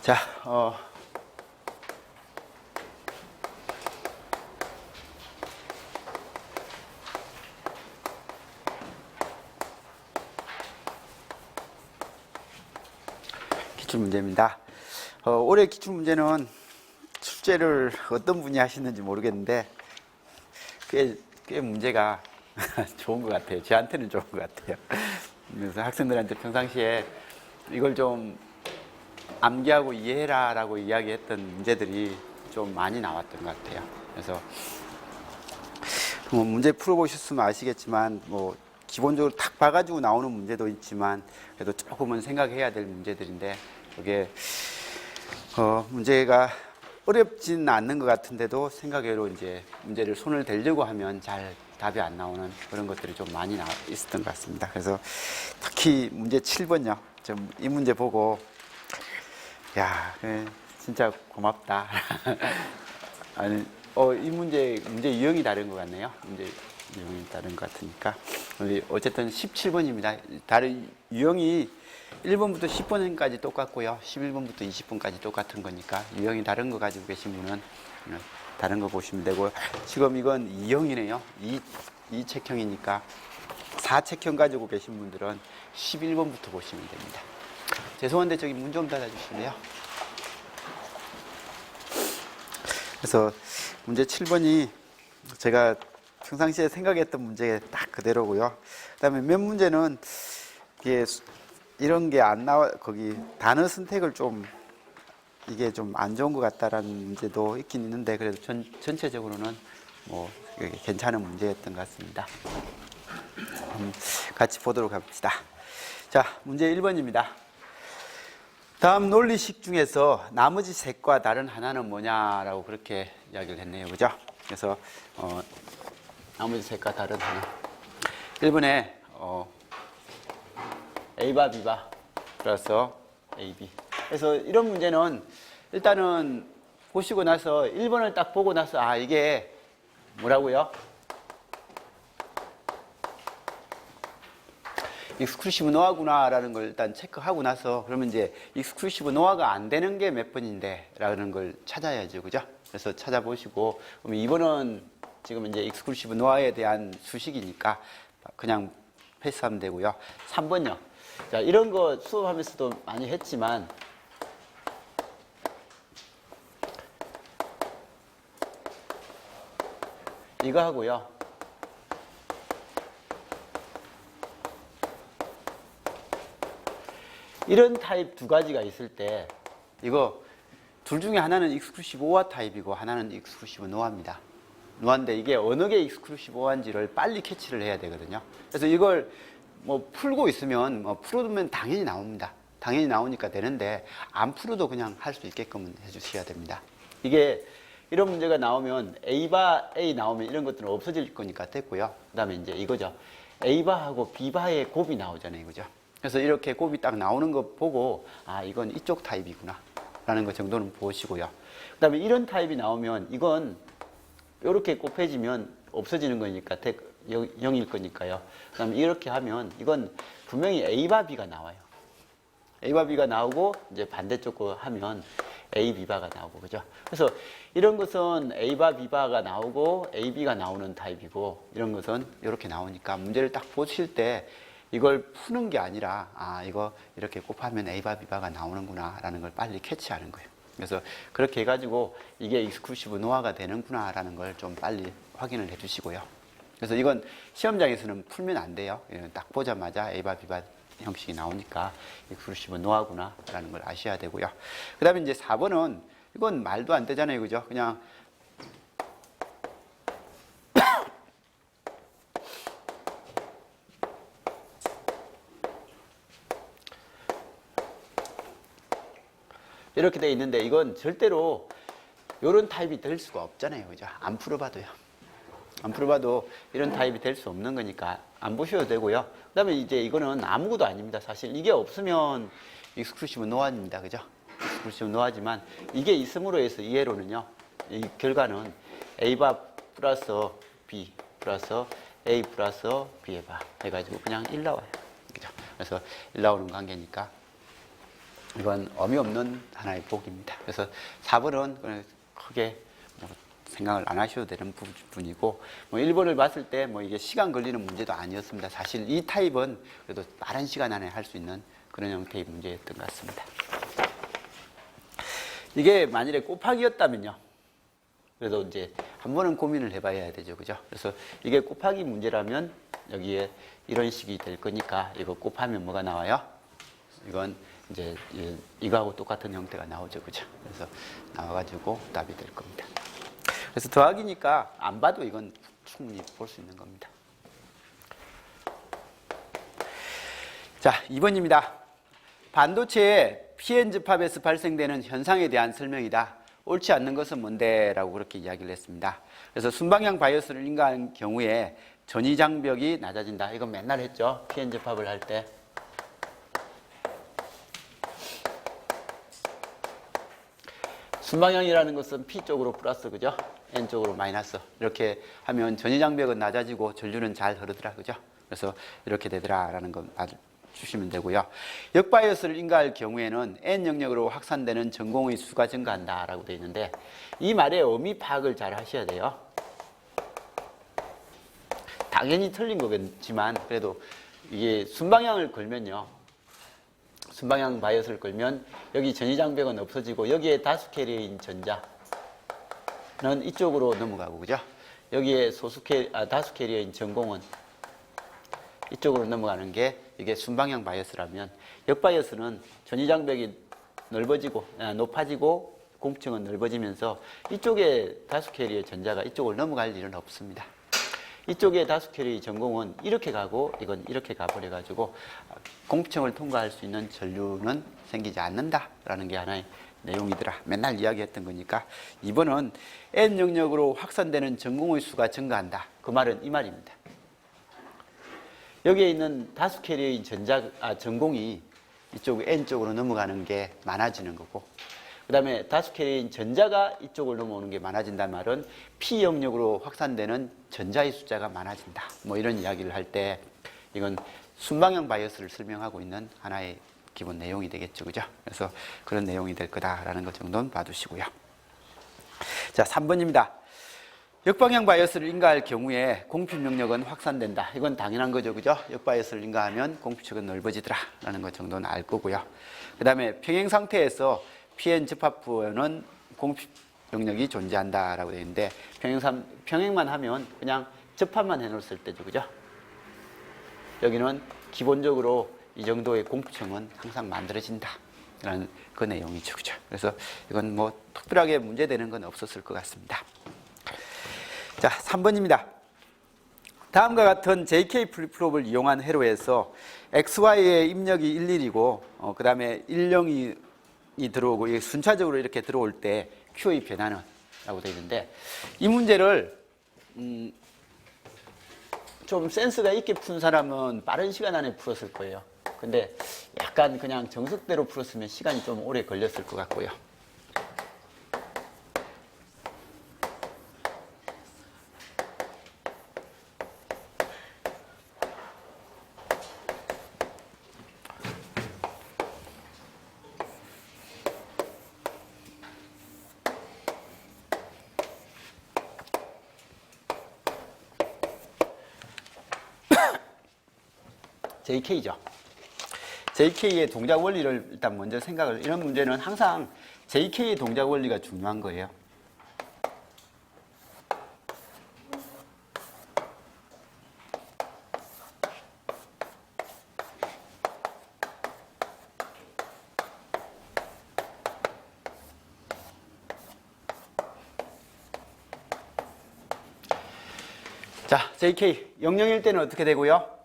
자, 기출문제입니다. 올해 기출문제는 출제를 어떤 분이 하시는지 모르겠는데 꽤 문제가 좋은 것 같아요. 저한테는 좋은 것 같아요. 그래서 학생들한테 평상시에 이걸 좀 암기하고 이해해라 라고 이야기했던 문제들이 좀 많이 나왔던 것 같아요. 그래서 문제 풀어보셨으면 아시겠지만 기본적으로 탁 봐가지고 나오는 문제도 있지만 그래도 조금은 생각해야 될 문제들인데 이게 문제가 어렵지는 않는 것 같은데도 생각외로 이제 문제를 손을 대려고 하면 잘 답이 안 나오는 그런 것들이 좀 많이 있었던 것 같습니다. 그래서 특히 문제 7번요. 이 문제 보고 야, 진짜 고맙다. 아니, 이 문제 유형이 다른 것 같네요. 문제 유형이 다른 것 같으니까. 어쨌든 17번입니다. 다른 유형이 1번부터 10번까지 똑같고요. 11번부터 20번까지 똑같은 거니까 유형이 다른 거 가지고 계신 분은 다른 거 보시면 되고, 지금 이건 2형이네요. 2책형이니까 4책형 가지고 계신 분들은 11번부터 보시면 됩니다. 죄송한데 저기 문 좀 닫아주실래요? 그래서 문제 7번이 제가 평상시에 생각했던 문제 딱 그대로고요. 그 다음에 몇 문제는 이런 게 안 나와, 거기 단어 선택을 이게 좀 안 좋은 것 같다라는 문제도 있긴 있는데 그래도 전체적으로는 괜찮은 문제였던 것 같습니다. 같이 보도록 합시다. 자, 문제 1번입니다. 다음 논리식 중에서 나머지 셋과 다른 하나는 뭐냐라고 그렇게 이야기를 했네요. 그죠? 그래서 나머지 셋과 다른 하나. 1번에 A바 B바 플러스 AB. 그래서 이런 문제는 일단은 보시고 나서 1번을 딱 보고 나서 이게 뭐라고요? 익스클루시브 노화구나 라는 걸 일단 체크하고 나서 그러면 이제 익스클루시브 노화가 안 되는 게 몇 번인데 라는 걸 찾아야죠. 그죠? 그래서 찾아보시고 그러면 2번은 지금 이제 익스클루시브 노화에 대한 수식이니까 그냥 패스하면 되고요. 3번요. 자, 이런 거 수업하면서도 많이 했지만 이거 하고요. 이런 타입 두 가지가 있을 때 이거 둘 중에 하나는 익스클루시브 오화 타입이고 하나는 익스클루시브 노화입니다. 노화인데 이게 어느 게 익스클루시브 오화인지를 빨리 캐치를 해야 되거든요. 그래서 이걸 풀고 있으면 풀어두면 당연히 나옵니다. 당연히 나오니까 되는데 안 풀어도 그냥 할 수 있게끔 해주셔야 됩니다. 이게 이런 문제가 나오면 A바 A 나오면 이런 것들은 없어질 거니까 됐고요. 그 다음에 이제 이거죠. A바하고 B바의 곱이 나오잖아요. 그죠? 그래서 이렇게 곱이 딱 나오는 거 보고 이건 이쪽 타입이구나 라는 거 정도는 보시고요. 그 다음에 이런 타입이 나오면 이건 이렇게 곱해지면 없어지는 거니까 0일 거니까요. 그 다음에 이렇게 하면 이건 분명히 A바 B가 나와요. A바 B가 나오고 이제 반대쪽 거 하면 A, B바가 나오고 그죠? 그래서 이런 것은 A바 B바가 나오고 A, B가 나오는 타입이고 이런 것은 이렇게 나오니까 문제를 딱 보실 때 이걸 푸는 게 아니라 이거 이렇게 곱하면 A바 B바가 나오는구나 라는 걸 빨리 캐치하는 거예요. 그래서 그렇게 해가지고 이게 익스클루시브 노화가 되는구나 라는 걸 좀 빨리 확인을 해 주시고요. 그래서 이건 시험장에서는 풀면 안 돼요. 딱 보자마자 A바 B바 형식이 나오니까 익스클루시브 노화구나 라는 걸 아셔야 되고요. 그 다음에 이제 4번은 이건 말도 안 되잖아요. 그죠? 그냥 이렇게 돼 있는데 이건 절대로 이런 타입이 될 수가 없잖아요. 그죠? 안 풀어봐도요. 안 풀어봐도 이런 타입이 될 수 없는 거니까 안 보셔도 되고요. 그 다음에 이제 이거는 아무것도 아닙니다. 사실 이게 없으면 익스클루시브 노화입니다. 그죠? 익스클루시브 노화지만 이게 있음으로 해서 이해로는요. 이 결과는 A바 플러스 B 플러스 A 플러스 B의 바 해가지고 그냥 1 나와요. 그죠? 그래서 1 나오는 관계니까 이건 의미 없는 하나의 복입니다. 그래서 4번은 크게 뭐 생각을 안 하셔도 되는 부분이고, 뭐 1번을 봤을 때 뭐 이게 시간 걸리는 문제도 아니었습니다. 사실 이 타입은 그래도 빠른 시간 안에 할 수 있는 그런 형태의 문제였던 것 같습니다. 이게 만일에 곱하기였다면요. 그래도 이제 한 번은 고민을 해봐야 되죠. 그죠? 그래서 이게 곱하기 문제라면 여기에 이런 식이 될 거니까 이거 곱하면 뭐가 나와요? 이건 이제 이거하고 똑같은 형태가 나오죠. 그죠? 그래서 나와가지고 답이 될 겁니다. 그래서 더하기니까 안 봐도 이건 충분히 볼 수 있는 겁니다. 자, 2번입니다. 반도체의 p-n 접합에서 발생되는 현상에 대한 설명이다. 옳지 않는 것은 뭔데? 라고 그렇게 이야기를 했습니다. 그래서 순방향 바이오스를 인가한 경우에 전이장벽이 낮아진다. 이건 맨날 했죠. p-n 접합을 할 때. 순방향이라는 것은 P 쪽으로 플러스, 그죠? N 쪽으로 마이너스. 이렇게 하면 전이장벽은 낮아지고 전류는 잘 흐르더라, 그죠? 그래서 이렇게 되더라 라는 거 주시면 되고요. 역바이오스를 인가할 경우에는 N 영역으로 확산되는 전공의 수가 증가한다 라고 되어 있는데, 이 말의 의미 파악을 잘 하셔야 돼요. 당연히 틀린 거겠지만 그래도 이게 순방향을 걸면요, 순방향 바이오스를 걸면 여기 전이장벽은 없어지고 여기에 다수 캐리어인 전자는 이쪽으로 넘어가고, 그죠? 여기에 다수 캐리어인 전공은 이쪽으로 넘어가는 게 이게 순방향 바이오스라면, 역바이오스는 전이장벽이 높아지고 공층은 넓어지면서 이쪽에 다수 캐리어 전자가 이쪽으로 넘어갈 일은 없습니다. 이쪽에 다수 캐리어 전공은 이렇게 가고 이건 이렇게 가버려가지고 공층을 통과할 수 있는 전류는 생기지 않는다라는 게 하나의 내용이더라. 맨날 이야기했던 거니까 2번은 N 영역으로 확산되는 전공의 수가 증가한다. 그 말은 이 말입니다. 여기에 있는 다수 캐리어인 전공이 이쪽 N 쪽으로 넘어가는 게 많아지는 거고, 그 다음에 다수 캐리어인 전자가 이쪽으로 넘어오는 게 많아진다는 말은 P 영역으로 확산되는 전자의 숫자가 많아진다. 뭐 이런 이야기를 할 때 이건 순방향 바이오스를 설명하고 있는 하나의 기본 내용이 되겠죠. 그죠? 그래서 그런 내용이 될 거다라는 것 정도는 봐두시고요. 자, 3번입니다. 역방향 바이오스를 인가할 경우에 공필 영역은 확산된다. 이건 당연한 거죠. 그죠? 역바이오스를 인가하면 공필축은 넓어지더라 라는 것 정도는 알 거고요. 그 다음에 평행 상태에서 p-n 접합부에는 공필 영역이 존재한다라고 되어 있는데, 평행만 하면 그냥 접합만 해놓았을 때죠. 그죠? 여기는 기본적으로 이 정도의 공필층은 항상 만들어진다 라는 그 내용이죠. 그죠? 그래서 이건 뭐 특별하게 문제되는 건 없었을 것 같습니다. 자, 3번입니다. 다음과 같은 JK 플립플롭을 이용한 회로에서 XY의 입력이 11이고 그 다음에 10이 들어오고 이게 순차적으로 이렇게 들어올 때 Q의 변화는 라고 되어 있는데, 이 문제를 좀 센스가 있게 푼 사람은 빠른 시간 안에 풀었을 거예요. 근데 약간 그냥 정석대로 풀었으면 시간이 좀 오래 걸렸을 것 같고요. JK죠. JK의 동작 원리를 일단 먼저 이런 문제는 항상 JK의 동작 원리가 중요한 거예요. 자, JK 00일 때는 어떻게 되고요?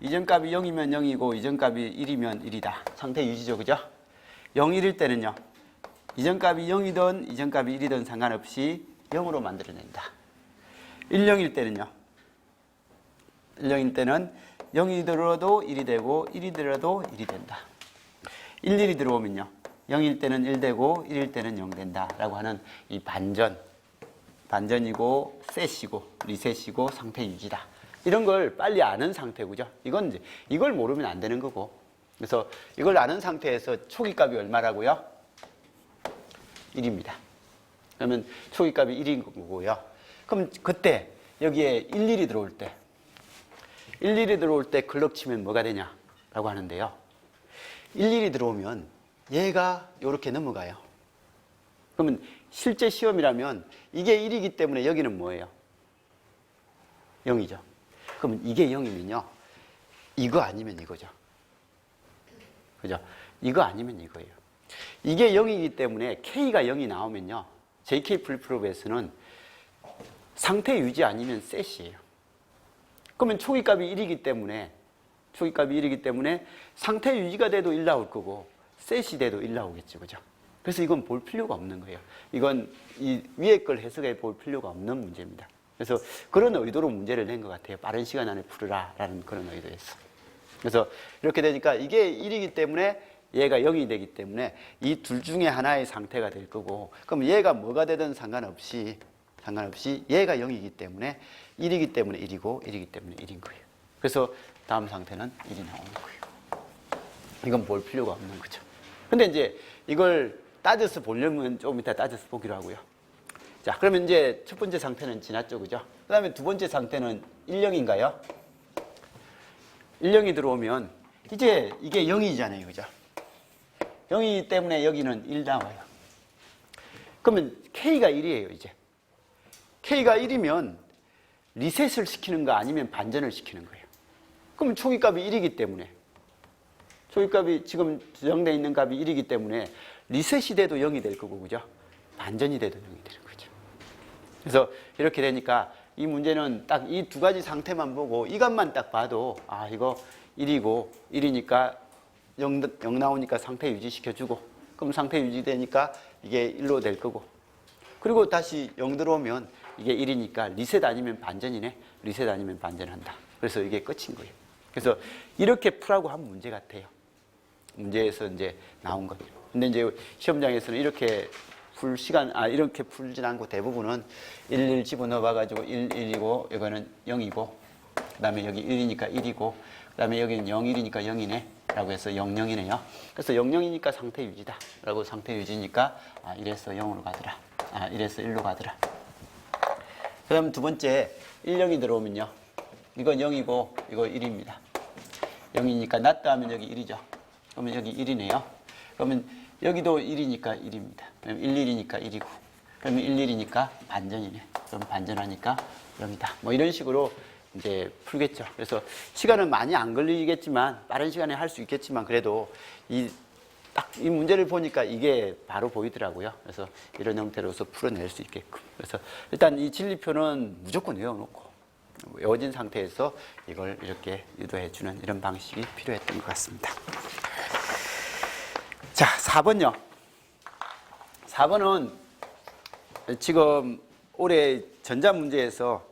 이전값이 0이면 0이고 이전값이 1이면 1이다. 상태 유지죠. 그죠? 0일일 때는요, 이전값이 0이든 이전값이 1이든 상관없이 0으로 만들어낸다. 10일 때는요, 10일 때는 0이더라도 1이 되고 1이더라도 1이 된다. 11이 들어오면요, 0일 때는 1 되고 1일 때는 0 된다 라고 하는 이 반전이고 셋이고 리셋이고 상태 유지다. 이런 걸 빨리 아는 상태고죠. 이건 이제 이걸 모르면 안 되는 거고, 그래서 이걸 아는 상태에서 초기값이 얼마라고요? 1입니다. 그러면 초기값이 1인 거고요. 그럼 그때 여기에 11이 들어올 때 11이 들어올 때 클럭 치면 뭐가 되냐라고 하는데요. 11이 들어오면 얘가 이렇게 넘어가요. 그러면 실제 시험이라면 이게 1이기 때문에 여기는 뭐예요? 0이죠. 그러면 이게 0이면요. 이거 아니면 이거죠. 그죠? 이거 아니면 이거예요. 이게 0이기 때문에 K가 0이 나오면요. JK 플립플롭에서는 상태 유지 아니면 셋이에요. 그러면 초기값이 1이기 때문에 상태 유지가 돼도 1 나올 거고 셋이 돼도 1 나오겠죠. 그죠? 그래서 이건 볼 필요가 없는 거예요. 이건 이 위에 걸 해석해 볼 필요가 없는 문제입니다. 그래서 그런 의도로 문제를 낸 것 같아요. 빠른 시간 안에 풀으라라는 그런 의도였어. 그래서 이렇게 되니까 이게 1이기 때문에 얘가 0이 되기 때문에 이 둘 중에 하나의 상태가 될 거고, 그럼 얘가 뭐가 되든 상관없이 얘가 0이기 때문에 1이기 때문에 1이고 1이기 때문에 1인 거예요. 그래서 다음 상태는 1이 나오는 거예요. 이건 볼 필요가 없는 거죠. 근데 이제 이걸 따져서 보려면 조금 이따 따져서 보기로 하고요. 자, 그러면 이제 첫 번째 상태는 지났죠, 그죠? 그 다음에 두 번째 상태는 1,0인가요? 1,0이 들어오면 이제 이게 0이잖아요, 그죠? 0이기 때문에 여기는 1 나와요. 그러면 K가 1이에요, 이제. K가 1이면 리셋을 시키는 거 아니면 반전을 시키는 거예요. 그러면 초기값이 1이기 때문에 초기값이 지금 저장되어 있는 값이 1이기 때문에 리셋이 돼도 0이 될 거고, 그죠? 반전이 돼도 0이 되는 거죠. 그래서 이렇게 되니까 이 문제는 딱 이 두 가지 상태만 보고 이 값만 딱 봐도 아, 이거 1이고 1이니까 0 나오니까 상태 유지시켜주고, 그럼 상태 유지되니까 이게 1로 될 거고, 그리고 다시 0 들어오면 이게 1이니까 리셋 아니면 반전이네. 리셋 아니면 반전한다. 그래서 이게 끝인 거예요. 그래서 이렇게 풀라고 한 문제 같아요. 문제에서 이제 나온 거예요. 근데 이제 시험장에서는 이렇게 이렇게 풀진 않고 대부분은 1 집어넣어 봐가지고 1, 1이고, 이거는 0이고, 그 다음에 여기 1이니까 1이고, 그 다음에 여기는 0, 1이니까 0이네. 라고 해서 0, 0이네요. 그래서 0, 0이니까 상태 유지다. 라고 상태 유지니까, 1에서 0으로 가더라. 1에서 1로 가더라. 그 다음 두 번째, 1, 0이 들어오면요. 이건 0이고, 이거 1입니다. 0이니까 낫다 하면 여기 1이죠. 그러면 여기 1이네요. 그러면 여기도 1이니까 1입니다. 그럼 1, 1이니까 1이고, 그러면 1, 1이니까 반전이네. 그럼 반전하니까 0이다. 뭐 이런 식으로 이제 풀겠죠. 그래서 시간은 많이 안 걸리겠지만, 빠른 시간에 할 수 있겠지만, 그래도 딱 이 문제를 보니까 이게 바로 보이더라고요. 그래서 이런 형태로서 풀어낼 수 있게끔. 그래서 일단 이 진리표는 무조건 외워놓고, 외워진 상태에서 이걸 이렇게 유도해주는 이런 방식이 필요했던 것 같습니다. 자, 4번요. 4번은 지금 올해 전자문제에서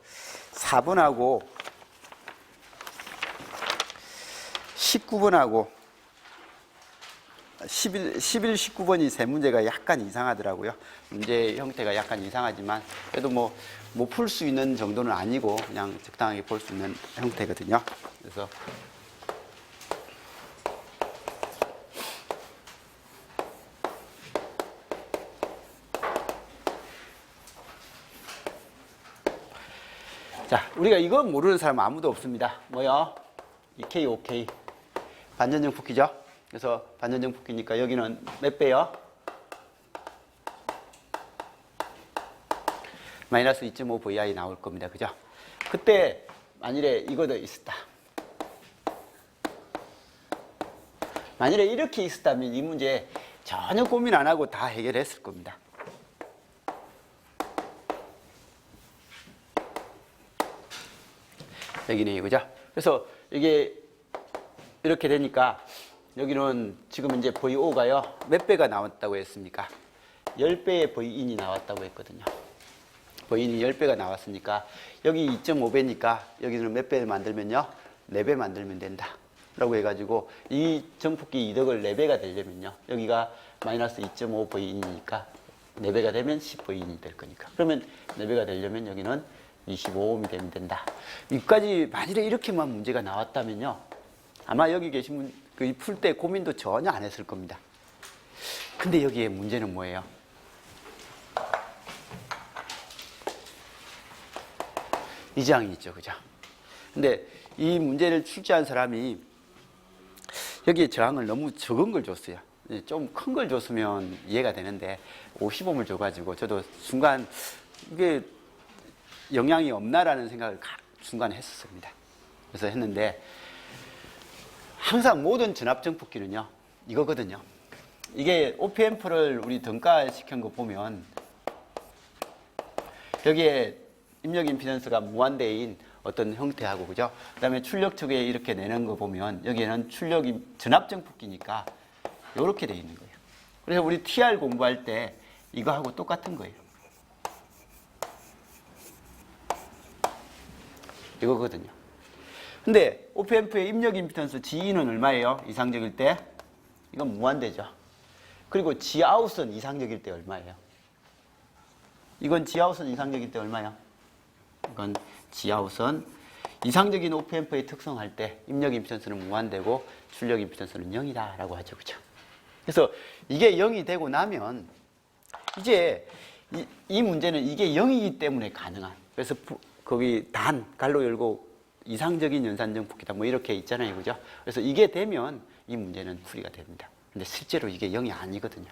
4번하고 19번하고 11, 19번이 세 문제가 약간 이상하더라고요. 문제 형태가 약간 이상하지만 그래도 뭐 풀 수 있는 정도는 아니고 그냥 적당하게 볼 수 있는 형태거든요. 그래서 자, 우리가 이거 모르는 사람 아무도 없습니다. 뭐요? 2K, 5K. 반전정 푸기죠? 그래서 반전정 푸기니까 여기는 몇 배요? 마이너스 2.5VI 나올 겁니다. 그죠? 그때 만일에 이거도 있었다. 만일에 이렇게 있었다면 이 문제 전혀 고민 안 하고 다 해결했을 겁니다. 여기네요. 그죠? 그래서 이게 이렇게 되니까 여기는 지금 이제 VO가요. 몇 배가 나왔다고 했습니까? 10배의 V인이 나왔다고 했거든요. V인이 10배가 나왔으니까 여기 2.5배니까 여기는 몇 배를 만들면요? 4배 만들면 된다. 라고 해가지고 이 정폭기 이덕을 4배가 되려면요. 여기가 마이너스 2.5V인이니까 4배가 되면 10V인이 될 거니까. 그러면 4배가 되려면 여기는 25ohm이 되면 된다. 여기까지 만일에 이렇게만 문제가 나왔다면요. 아마 여기 계신 분 그 풀 때 고민도 전혀 안 했을 겁니다. 근데 여기에 문제는 뭐예요? 이 저항이 있죠, 그죠? 근데 이 문제를 출제한 사람이 여기에 저항을 너무 적은 걸 줬어요. 좀 큰 걸 줬으면 이해가 되는데 50옴을 줘가지고 저도 순간 이게 영향이 없나라는 생각을 순간 했었습니다. 그래서 했는데 항상 모든 전압정폭기는요 이거거든요. 이게 OP앰프를 우리 등가시킨 거 보면 여기에 입력 임피던스가 무한대인 어떤 형태하고 그죠? 그 다음에 출력 측에 이렇게 내는 거 보면 여기에는 출력이 전압정폭기니까 이렇게 돼 있는 거예요. 그래서 우리 TR 공부할 때 이거하고 똑같은 거예요. 이거거든요. 근데 OP앰프의 입력 임피던스 G는 얼마예요? 이상적일 때? 이건 무한대죠. 그리고 G아웃은 이상적일 때 얼마예요? 이건 G아웃은 이상적일 때 얼마야? 이건 G아웃은 이상적인 OP앰프의 특성할 때 입력 임피던스는 무한대고 출력 임피던스는 0이다 라고 하죠. 그죠? 그래서 이게 0이 되고 나면 이제 이 문제는 이게 0이기 때문에 가능한, 그래서 거기 단, 갈로 열고 이상적인 연산정폭기다 뭐 이렇게 있잖아요. 그죠? 그래서 이게 되면 이 문제는 풀이가 됩니다. 근데 실제로 이게 0이 아니거든요.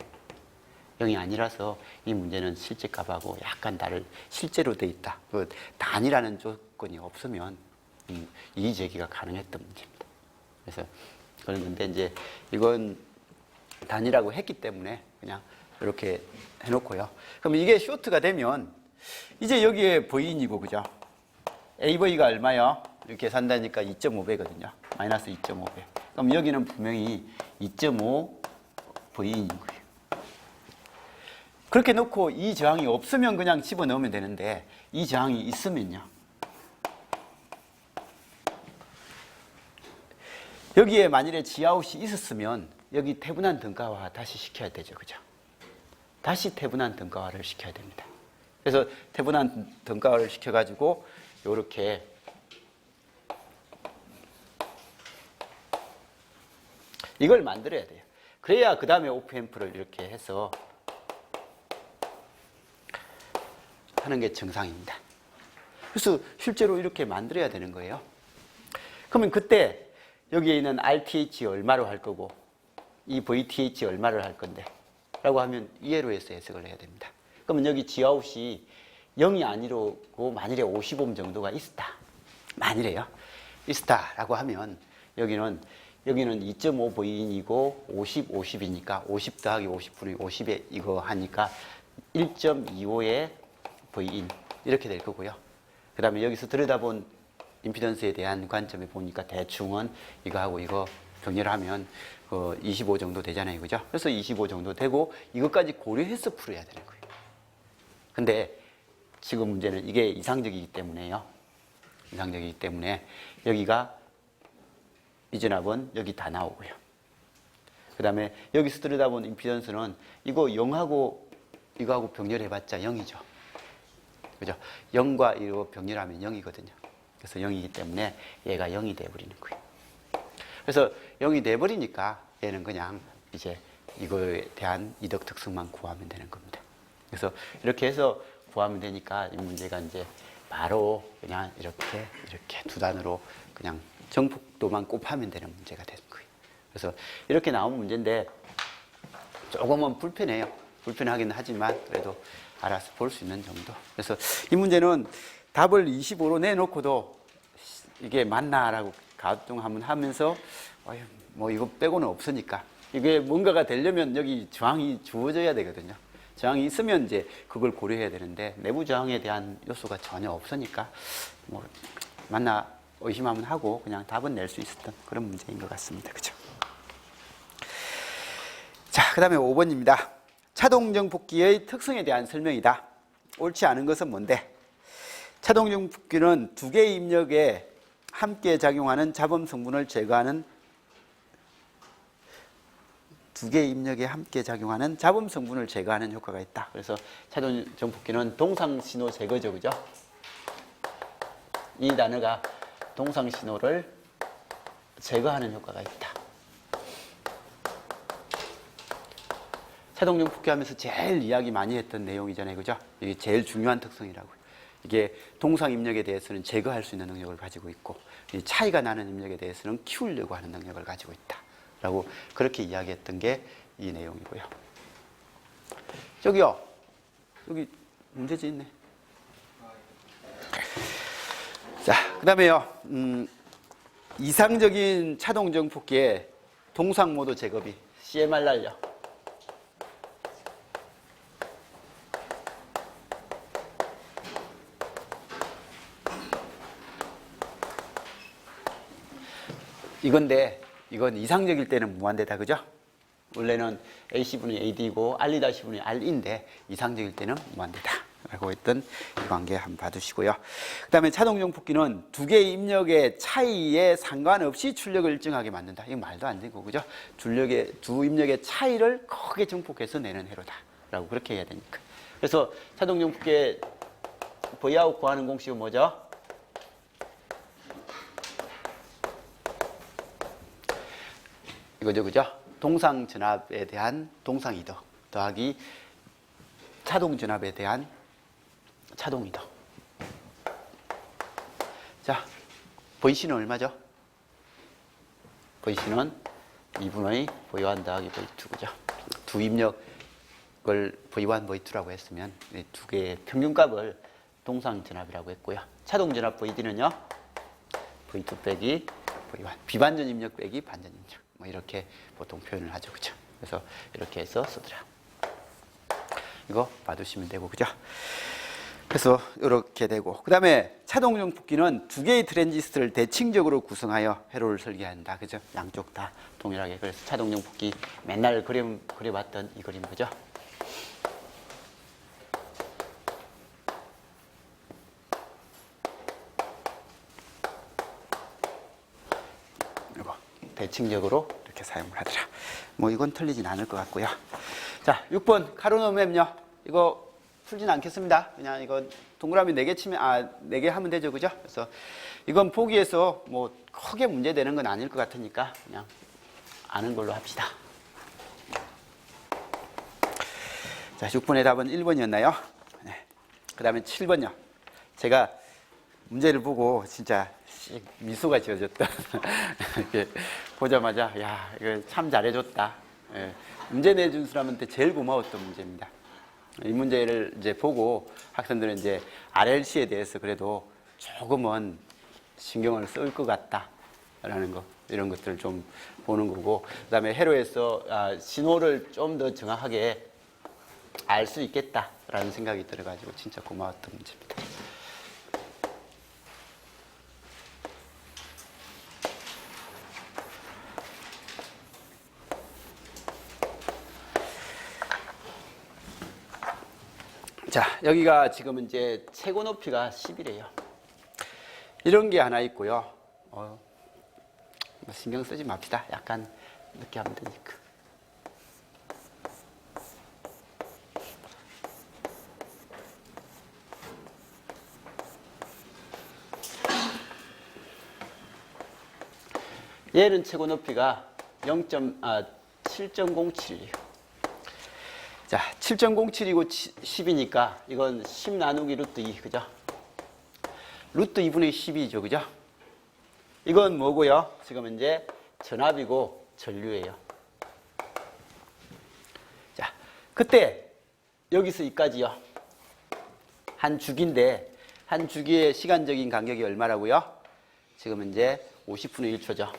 0이 아니라서 이 문제는 실제 값하고 약간 다를, 실제로 돼 있다. 그 단이라는 조건이 없으면 이의 제기가 가능했던 문제입니다. 그래서 그런 건데 이제 이건 단이라고 했기 때문에 그냥 이렇게 해놓고요. 그럼 이게 쇼트가 되면 이제 여기에 V인이고 그죠? AV가 얼마요? 이렇게 산다니까 2.5배거든요. 마이너스 2.5배. 그럼 여기는 분명히 2.5 V인인 거예요. 그렇게 놓고 이 저항이 없으면 그냥 집어넣으면 되는데 이 저항이 있으면요. 여기에 만일에 G아웃이 있었으면 여기 태분한 등가화 다시 시켜야 되죠. 그죠? 다시 태분한 등가화를 시켜야 됩니다. 그래서 태분한 등가화를 시켜가지고 이렇게 이걸 만들어야 돼요. 그래야 그 다음에 OP앰프를 이렇게 해서 하는 게 정상입니다. 그래서 실제로 이렇게 만들어야 되는 거예요. 그러면 그때 여기에 있는 RTH 얼마로 할 거고 이 VTH 얼마를 할 건데 라고 하면 이해로 해서 해석을 해야 됩니다. 그러면 여기 G아웃이 0이 아니고 만일에 50옴 정도가 있었다. 만일에요. 있었다 라고 하면 여기는 2.5V인이고 50, 50이니까 50 더하기 50분의 50에 이거 하니까 1.25의 V인 이렇게 될 거고요. 그 다음에 여기서 들여다본 임피던스에 대한 관점에 보니까 대충은 이거하고 이거 병렬하면 25 정도 되잖아요. 그죠? 그래서 25 정도 되고 이것까지 고려해서 풀어야 되는 거예요. 근데 지금 문제는 이게 이상적이기 때문에요. 이상적이기 때문에 여기가 이 전압은 여기 다 나오고요. 그 다음에 여기서 들여다본 임피던스는 이거 0하고 이거하고 병렬해봤자 0이죠. 그죠? 0과 이거 병렬하면 0이거든요. 그래서 0이기 때문에 얘가 0이 돼버리는 거예요. 그래서 0이 돼버리니까 얘는 그냥 이제 이거에 대한 이덕 특성만 구하면 되는 겁니다. 그래서 이렇게 해서 구하면 되니까 이 문제가 이제 바로 그냥 이렇게 두 단으로 그냥 정폭도만 곱하면 되는 문제가 되는 거예요. 그래서 이렇게 나온 문제인데 조금은 불편해요. 불편하긴 하지만 그래도 알아서 볼 수 있는 정도. 그래서 이 문제는 답을 25로 내놓고도 이게 맞나라고 가동 한번 하면서 뭐 이거 빼고는 없으니까 이게 뭔가가 되려면 여기 저항이 주어져야 되거든요. 저항이 있으면 이제 그걸 고려해야 되는데 내부 저항에 대한 요소가 전혀 없으니까 뭐 맞나 의심 한번 하고 그냥 답은 낼 수 있었던 그런 문제인 것 같습니다. 그죠? 자, 그 다음에 5번입니다. 차동정폭기의 특성에 대한 설명이다. 옳지 않은 것은 뭔데? 차동정폭기는 두 개의 입력에 함께 작용하는 잡음 성분을 제거하는 두 개의 입력에 함께 작용하는 잡음 성분을 제거하는 효과가 있다. 그래서 차동정폭기는 동상신호 제거죠. 그죠? 이 단어가 동상신호를 제거하는 효과가 있다. 차동용 복귀하면서 제일 이야기 많이 했던 내용이잖아요. 그죠? 이게 제일 중요한 특성이라고요. 이게 동상 입력에 대해서는 제거할 수 있는 능력을 가지고 있고, 이 차이가 나는 입력에 대해서는 키우려고 하는 능력을 가지고 있다. 라고 그렇게 이야기했던 게 이 내용이고요. 저기요. 여기 문제지 있네. 자, 그 다음에요. 이상적인 차동 정폭기의 동상 모드 제거비 CMRR요. 이건데 이건 이상적일 때는 무한대다, 그죠? 원래는 AC분이 AD이고 RE-분이 RE인데 이상적일 때는 무한대다 라고 했던 이 관계 한번 봐두시고요. 그 다음에 차동 정폭기는 두 개의 입력의 차이에 상관없이 출력을 일정하게 만든다. 이거 말도 안 되고, 그죠? 두 입력의 차이를 크게 정폭해서 내는 회로다 라고 그렇게 해야 되니까. 그래서 차동 정폭기의 Vout 구하는 공식은 뭐죠? 이거죠, 그죠? 동상 전압에 대한 동상 이도 더하기 차동 전압에 대한 차동 이도. 자, Vc는 얼마죠? Vc는 2분의 V1 더하기 V2, 그죠? 두 입력을 V1, V2라고 했으면 이 두 개의 평균값을 동상 전압이라고 했고요. 차동 전압 VD는요, V2 빼기 V1, 비반전 입력 빼기 반전 입력. 뭐 이렇게 보통 표현을 하죠, 그죠? 그래서 이렇게 해서 쓰더라. 이거 봐두시면 되고, 그죠? 그래서 이렇게 되고, 그 다음에 차동 정폭기는 두 개의 트랜지스터를 대칭적으로 구성하여 회로를 설계한다, 그죠? 양쪽 다 동일하게. 그래서 차동 정폭기 맨날 그려봤던 이 그림, 그죠? 대칭적으로 이렇게 사용을 하더라. 뭐 이건 틀리진 않을 것 같고요. 자, 6번 카르노맵요. 이거 풀진 않겠습니다. 그냥 이거 동그라미 4개 치면 4개 하면 되죠, 그죠? 그래서 이건 보기에서 뭐 크게 문제되는 건 아닐 것 같으니까 그냥 아는 걸로 합시다. 자, 6번의 답은 1번이었나요? 네. 그 다음에 7번요. 제가 문제를 보고 진짜 미소가 지어졌다. 이렇게 보자마자 야, 이거 참 잘해줬다. 예, 문제 내준 사람한테 제일 고마웠던 문제입니다. 이 문제를 이제 보고 학생들은 이제 RLC에 대해서 그래도 조금은 신경을 쓸 것 같다라는 거, 이런 것들을 좀 보는 거고, 그다음에 회로에서 신호를 좀 더 정확하게 알 수 있겠다라는 생각이 들어가지고 진짜 고마웠던 문제입니다. 자, 여기가 지금 이제 최고 높이가 10이래요. 이런 게 하나 있고요. 신경 쓰지 맙시다. 약간 이렇게 하면 되니까. 얘는 최고 높이가 7.07이에요. 자, 7.07이고 10이니까 이건 10 나누기 루트 2, 그죠? 루트 2분의 12죠, 그죠? 이건 뭐고요? 지금 이제 전압이고 전류예요. 자, 그때 여기서 여기까지요. 한 주기인데 한 주기의 시간적인 간격이 얼마라고요? 지금 이제 50분의 1초죠.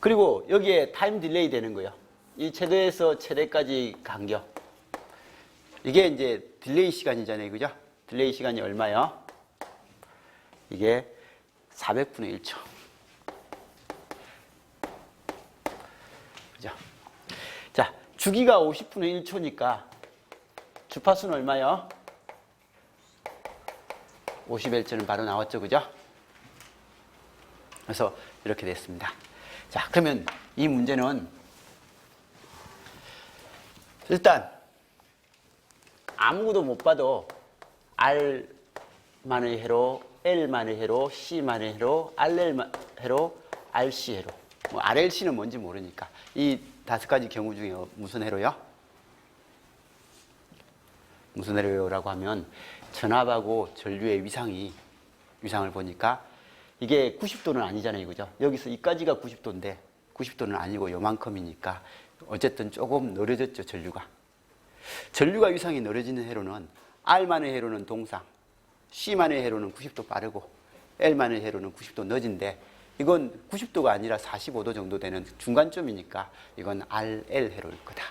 그리고 여기에 타임 딜레이 되는 거예요. 이 최대에서 최대까지 간격. 이게 이제 딜레이 시간이잖아요, 그죠? 딜레이 시간이 얼마요? 이게 400분의 1초. 그죠? 자, 주기가 50분의 1초니까 주파수는 얼마요? 50Hz는 바로 나왔죠, 그죠? 그래서 이렇게 됐습니다. 자, 그러면 이 문제는 일단 아무것도 못 봐도 R만의 회로, L만의 회로, C만의 회로, RL 회로, RC 회로 뭐 RLC는 뭔지 모르니까. 이 5가지 경우 중에 무슨 회로요? 무슨 회로라고 하면 전압하고 전류의 위상을 보니까 이게 90도는 아니잖아요. 그죠? 여기서 이까지가 90도인데 90도는 아니고 요만큼이니까 어쨌든 조금 늘어졌죠. 전류가. 전류가 위상이 늘어지는 회로는 R만의 회로는 동상, C만의 회로는 90도 빠르고 L만의 회로는 90도 늦은데 이건 90도가 아니라 45도 정도 되는 중간점이니까 이건 RL 회로일 거다.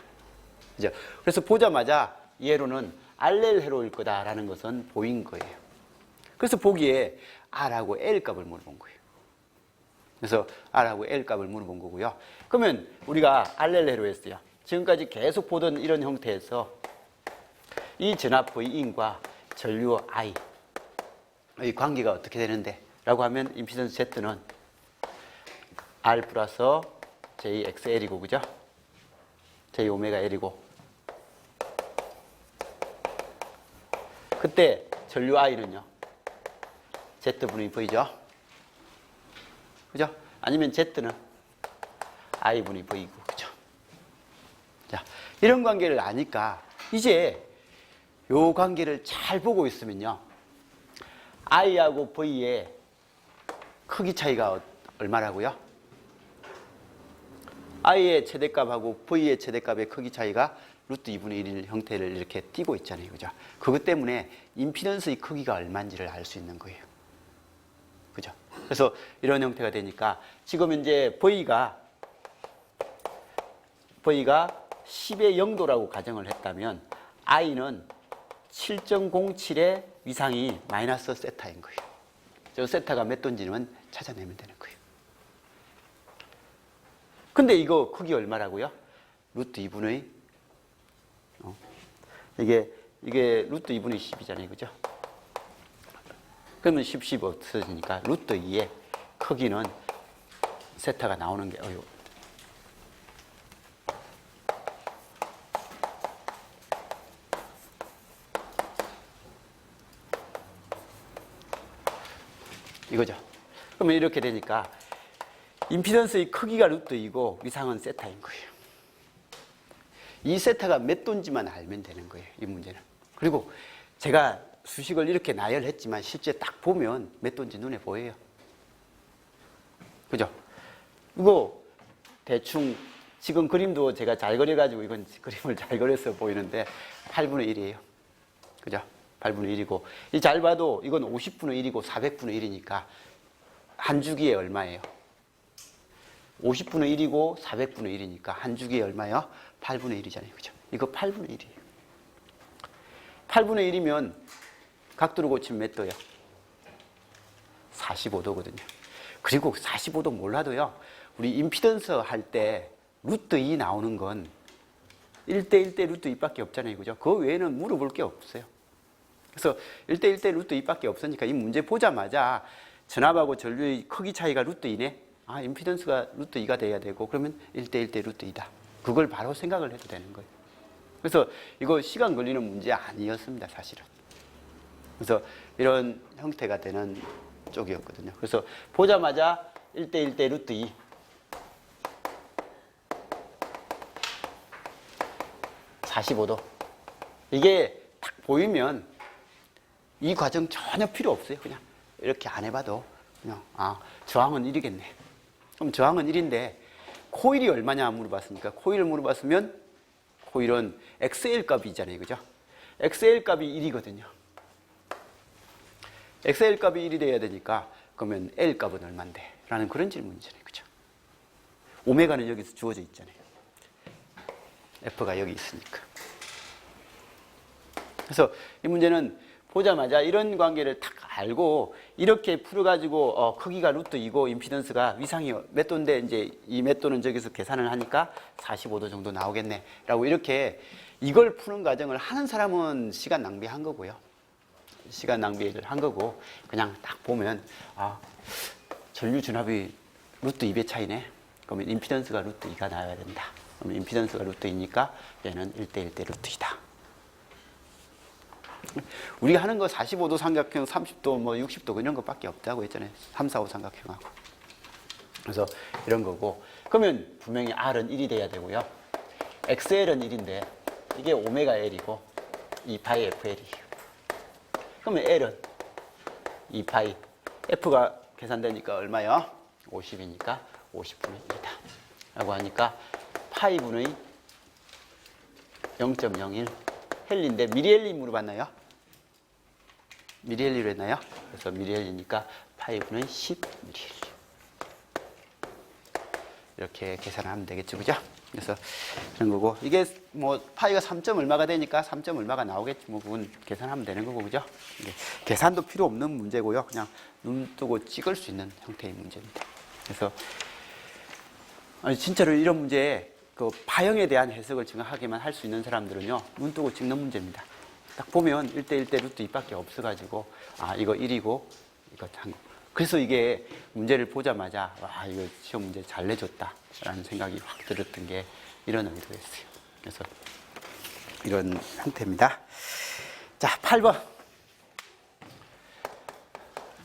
그죠? 그래서 보자마자 이 회로는 RL 회로일 거다라는 것은 보인 거예요. 그래서 보기에 R하고 L 값을 물어본 거예요. 그래서 R하고 L 값을 물어본 거고요. 그러면 우리가 RL 회로 했어요. 지금까지 계속 보던 이런 형태에서 이 전압 V인과 전류 I의 관계가 어떻게 되는데? 라고 하면 임피던스 Z는 R 플러스 JXL이고, 그죠? J 오메가 L이고. 그때 전류 I는요? Z분의 V죠? 그죠? 아니면 Z는 I분의 V고, 그죠? 자, 이런 관계를 아니까 이제 요 관계를 잘 보고 있으면요. I하고 V의 크기 차이가 얼마라고요? I의 최대값하고 V의 최대값의 크기 차이가 루트 2분의 1 형태를 이렇게 띄고 있잖아요. 그죠? 그것 때문에 임피던스의 크기가 얼마인지를 알 수 있는 거예요. 그죠? 그래서 이런 형태가 되니까 지금 이제 V가 10의 0도라고 가정을 했다면 I는 7.07의 위상이 마이너스 세타인 거예요. 저 세타가 몇 도인지는 찾아내면 되는 거예요. 근데 이거 크기 얼마라고요? 루트 2분의 이게 루트 2분의 10이잖아요. 그죠? 그러면 10 없어지니까 루트 2의 크기는 세타가 나오는 게 이거죠. 그러면 이렇게 되니까 임피던스의 크기가 루트 2고 위상은 세타인 거예요. 이 세타가 몇 도인지만 알면 되는 거예요. 이 문제는. 그리고 제가 수식을 이렇게 나열했지만 실제 딱 보면 몇 도인지 눈에 보여요. 그죠? 이거 대충 지금 그림도 제가 잘 그려가지고 이건 그림을 잘 그려서 보이는데 8분의 1이에요. 그죠? 8분의 1이고 이 잘 봐도 이건 50분의 1이고 400분의 1이니까 한 주기에 얼마예요? 50분의 1이고 400분의 1이니까 한 주기에 얼마예요? 8분의 1이잖아요. 그죠? 이거 8분의 1이에요. 8분의 1이면 각도를 고치면 몇 도예요? 45도거든요. 그리고 45도 몰라도요. 우리 임피던스 할 때 루트 2 나오는 건 1대 1대 루트 2밖에 없잖아요. 그죠? 그 외에는 물어볼 게 없어요. 그래서 1대 1대 루트 2밖에 없으니까 이 문제 보자마자 전압하고 전류의 크기 차이가 루트 2네. 아, 임피던스가 루트 2가 돼야 되고 그러면 1대 1대 루트 2다. 그걸 바로 생각을 해도 되는 거예요. 그래서 이거 시간 걸리는 문제 아니었습니다, 사실은. 그래서 이런 형태가 되는 쪽이었거든요. 그래서 보자마자 1대 1대 루트 2. (45도) 이게 딱 보이면 이 과정 전혀 필요 없어요. 그냥 이렇게 안 해봐도 그냥 저항은 1이겠네. 그럼 저항은 1인데 코일이 얼마냐 물어봤으니까 코일을 물어봤으면 코일은 XL 값이잖아요. 그죠? XL 값이 1이거든요. XL 값이 1이 돼야 되니까 그러면 L 값은 얼만데? 라는 그런 질문이잖아요. 그죠? 오메가는 여기서 주어져 있잖아요. F가 여기 있으니까. 그래서 이 문제는 보자마자 이런 관계를 딱 알고 이렇게 풀어가지고 크기가 루트 2고 임피던스가 위상이 몇 도인데 이제 이 몇 도는 저기서 계산을 하니까 45도 정도 나오겠네 라고 이렇게 이걸 푸는 과정을 하는 사람은 시간 낭비한 거고요. 시간 낭비를 한 거고 그냥 딱 보면 전류 전압이 루트 2배 차이네. 그러면 임피던스가 루트 2가 나와야 된다. 그러면 임피던스가 루트 2니까 얘는 1대 1대 루트 2다. 우리가 하는 거 45도 삼각형, 30도, 60도 이런 것밖에 없다고 했잖아요. 3, 4, 5 삼각형하고. 그래서 이런 거고, 그러면 분명히 R은 1이 돼야 되고요. XL은 1인데 이게 오메가 L이고 2파이 FL이에요. 그러면 L은 2파이, F가 계산되니까 얼마요? 50이니까 50분의 1이다 라고 하니까 파이분의 0.01 헬리인데, 미리헬리 물어봤나요? 미리헬리로 했나요? 그래서 미리헬리니까 파이분의 10 미리헬리, 이렇게 계산하면 되겠죠, 그죠? 그래서 그런 거고, 이게 뭐 파이가 3점 얼마가 되니까 3점 얼마가 나오겠지, 뭐 그건 계산하면 되는 거고, 그죠? 계산도 필요 없는 문제고요. 그냥 눈 뜨고 찍을 수 있는 형태의 문제입니다. 그래서 아니 진짜로 이런 문제에 그 파형에 대한 해석을 정확하게만 할 수 있는 사람들은요, 눈 뜨고 찍는 문제입니다. 딱 보면 1대 1대 루트 2밖에 없어가지고, 아 이거 1이고 이거 한 거. 그래서 이게 문제를 보자마자 와 이거 시험 문제 잘 내줬다 라는 생각이 확 들었던 게 이런 의도였어요. 그래서 이런 형태입니다. 자, 8번.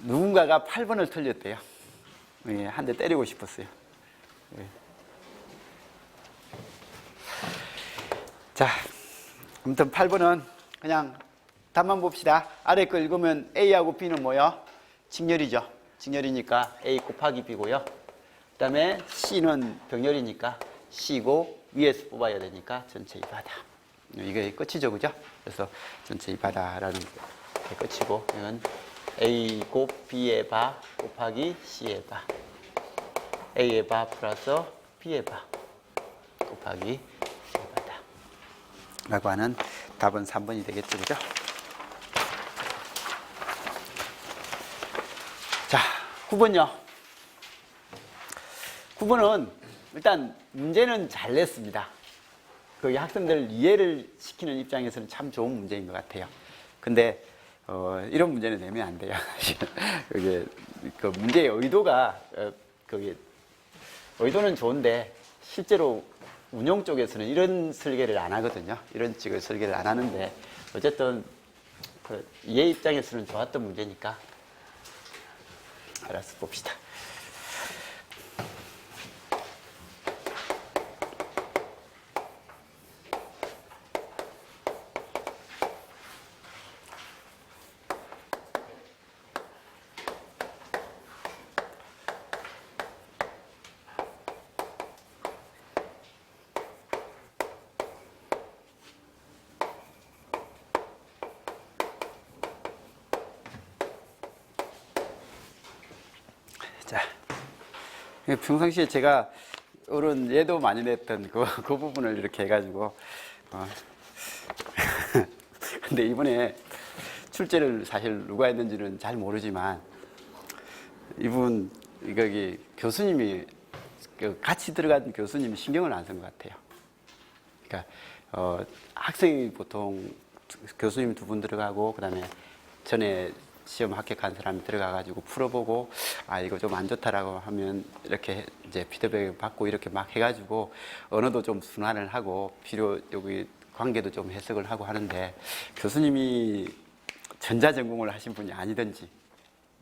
누군가가 8번을 틀렸대요. 예, 한 대 때리고 싶었어요. 예. 자, 아무튼 8번은 그냥 답만 봅시다. 아래 거 읽으면 A하고 B는 뭐요? 직렬이죠. 직렬이니까 A 곱하기 B고요. 그 다음에 C는 병렬이니까 C고, 위에서 뽑아야 되니까 전체 2바다. 이게 끝이죠, 그죠? 그래서 전체 2바다라는 게 끝이고, 이건 A 곱 B의 바 곱하기 C의 바, A의 바 플러스 B의 바 곱하기 C의 바다 라고 하는 답은 3번이 되겠죠, 그죠? 자, 9번요. 9번은 일단 문제는 잘 냈습니다. 그 학생들 이해를 시키는 입장에서는 참 좋은 문제인 것 같아요. 근데 이런 문제는 내면 안 돼요. 그게 그 문제의 의도가 그게 의도는 좋은데 실제로 운용 쪽에서는 이런 설계를 안 하거든요. 이런 식의 설계를 안 하는데 어쨌든 그 이해 입장에서는 좋았던 문제니까 알아서 봅시다. 자, 평상시에 제가 어른 예도 많이 냈던 그 부분을 이렇게 해가지고 근데 이번에 출제를 사실 누가 했는지는 잘 모르지만 이분 여기 교수님이 같이 들어간 교수님이 신경을 안 쓴 것 같아요. 그러니까 학생이 보통 교수님 2분 들어가고 그다음에 전에 시험 합격한 사람이 들어가가지고 풀어보고 아 이거 좀 안 좋다라고 하면 이렇게 이제 피드백 받고 이렇게 막 해가지고 언어도 좀 순환을 하고 여기 관계도 좀 해석을 하고 하는데 교수님이 전자전공을 하신 분이 아니든지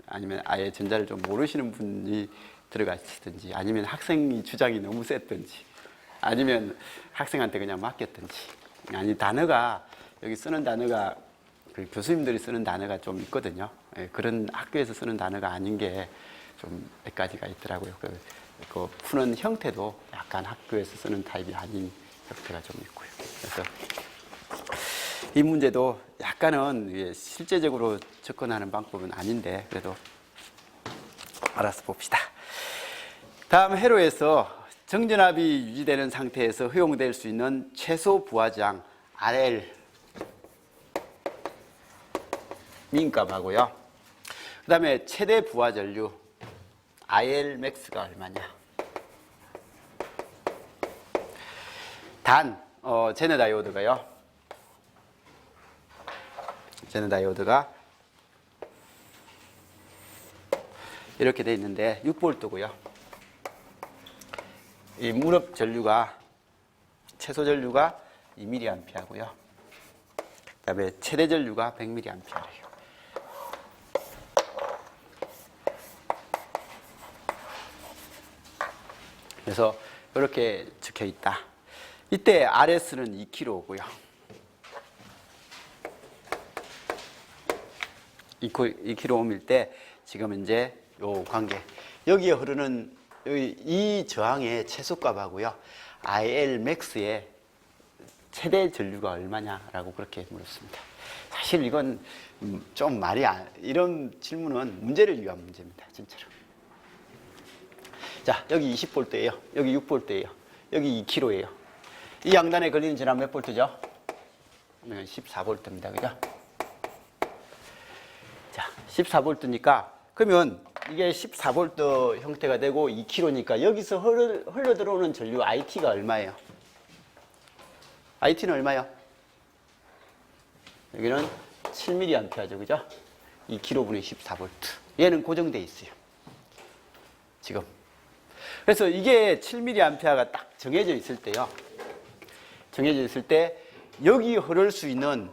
아니면 아예 전자를 좀 모르시는 분이 들어가시든지 아니면 학생이 주장이 너무 셌든지 아니면 학생한테 그냥 맡겼든지 아니 단어가 여기 쓰는 단어가 그 교수님들이 쓰는 단어가 좀 있거든요. 예, 그런 학교에서 쓰는 단어가 아닌 게 좀 몇 가지가 있더라고요. 그 푸는 형태도 약간 학교에서 쓰는 타입이 아닌 형태가 좀 있고요. 그래서 이 문제도 약간은 실제적으로 접근하는 방법은 아닌데 그래도 알아서 봅시다. 다음 회로에서 정전압이 유지되는 상태에서 허용될 수 있는 최소 부하장 RL 민값하고요. 그 다음에 최대 부하 전류 IL max가 얼마냐. 단 제너 다이오드가요. 제너 다이오드가 이렇게 돼 있는데 6V고요. 이 무릎 전류가 최소 전류가 2mA고요. 그다음에 최대 전류가 100mA예요. 그래서 이렇게 적혀 있다. 이때 RS는 2kg고요. 2kg일 때 지금 이제 요 관계 여기에 흐르는 여기 이 저항의 최소값하고요. IL max의 최대 전류가 얼마냐라고 그렇게 물었습니다. 사실 이건 좀 이런 질문은 문제를 위한 문제입니다. 진짜로. 자, 여기 20V예요. 여기 6V예요. 여기 2kg예요. 이 양단에 걸리는 전압 몇 볼트죠? 14V입니다. 그죠? 자, 14V니까 그러면 이게 14V 형태가 되고 2kg니까 여기서 흘러 들어오는 전류 IT가 얼마예요? IT는 얼마요? 여기는 7mA죠. 그죠? 2kg분의 14V. 얘는 고정되어 있어요. 지금. 그래서 이게 7mA가 딱 정해져 있을 때요. 정해져 있을 때 여기 흐를 수 있는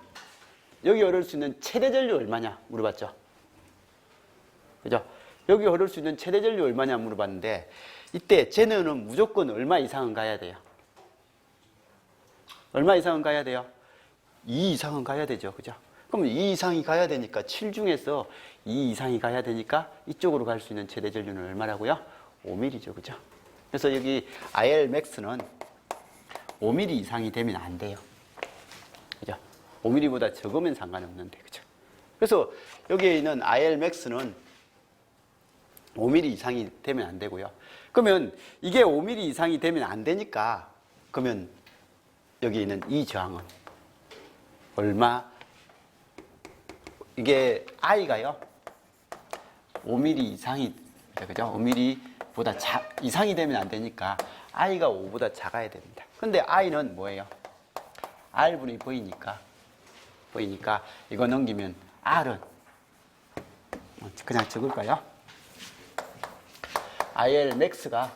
최대 전류 얼마냐 물어봤죠. 그죠? 여기 흐를 수 있는 최대 전류 얼마냐 물어봤는데 이때 쟤는 무조건 얼마 이상은 가야 돼요. 얼마 이상은 가야 돼요? 2 이상은 가야 되죠. 그죠? 그럼 2 이상이 가야 되니까 7 중에서 2 이상이 가야 되니까 이쪽으로 갈 수 있는 최대 전류는 얼마라고요? 5mm죠. 그죠? 그래서 여기 IL max는 5mm 이상이 되면 안 돼요. 그죠? 5mm보다 적으면 상관없는데. 그죠? 그래서 여기에 있는 IL max는 5mm 이상이 되면 안 되고요. 그러면 이게 5mm 이상이 되면 안 되니까 그러면 여기 있는 이 저항은 얼마? 이게 I가요 5mm 이상이 그죠? 5mm보다 이상이 되면 안 되니까 I가 5보다 작아야 됩니다. 근데 I는 뭐예요? R분이 보이니까 이거 넘기면 R은 그냥 적을까요? IL max가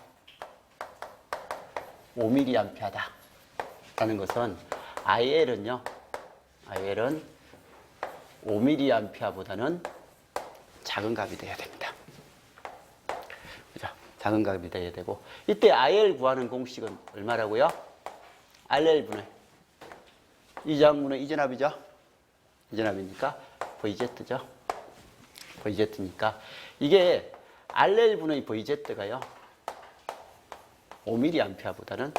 5mA다 라는 것은 IL은 5mA보다는 작은 값이 돼야 됩니다. 그죠? 작은 값이 돼야 되고 이때 IL 구하는 공식은 얼마라고요? RL분의 이 저항분의 이 전압이죠? 이 전압이니까 VZ죠? VZ니까 이게 RL분의 VZ가요 5mA보다는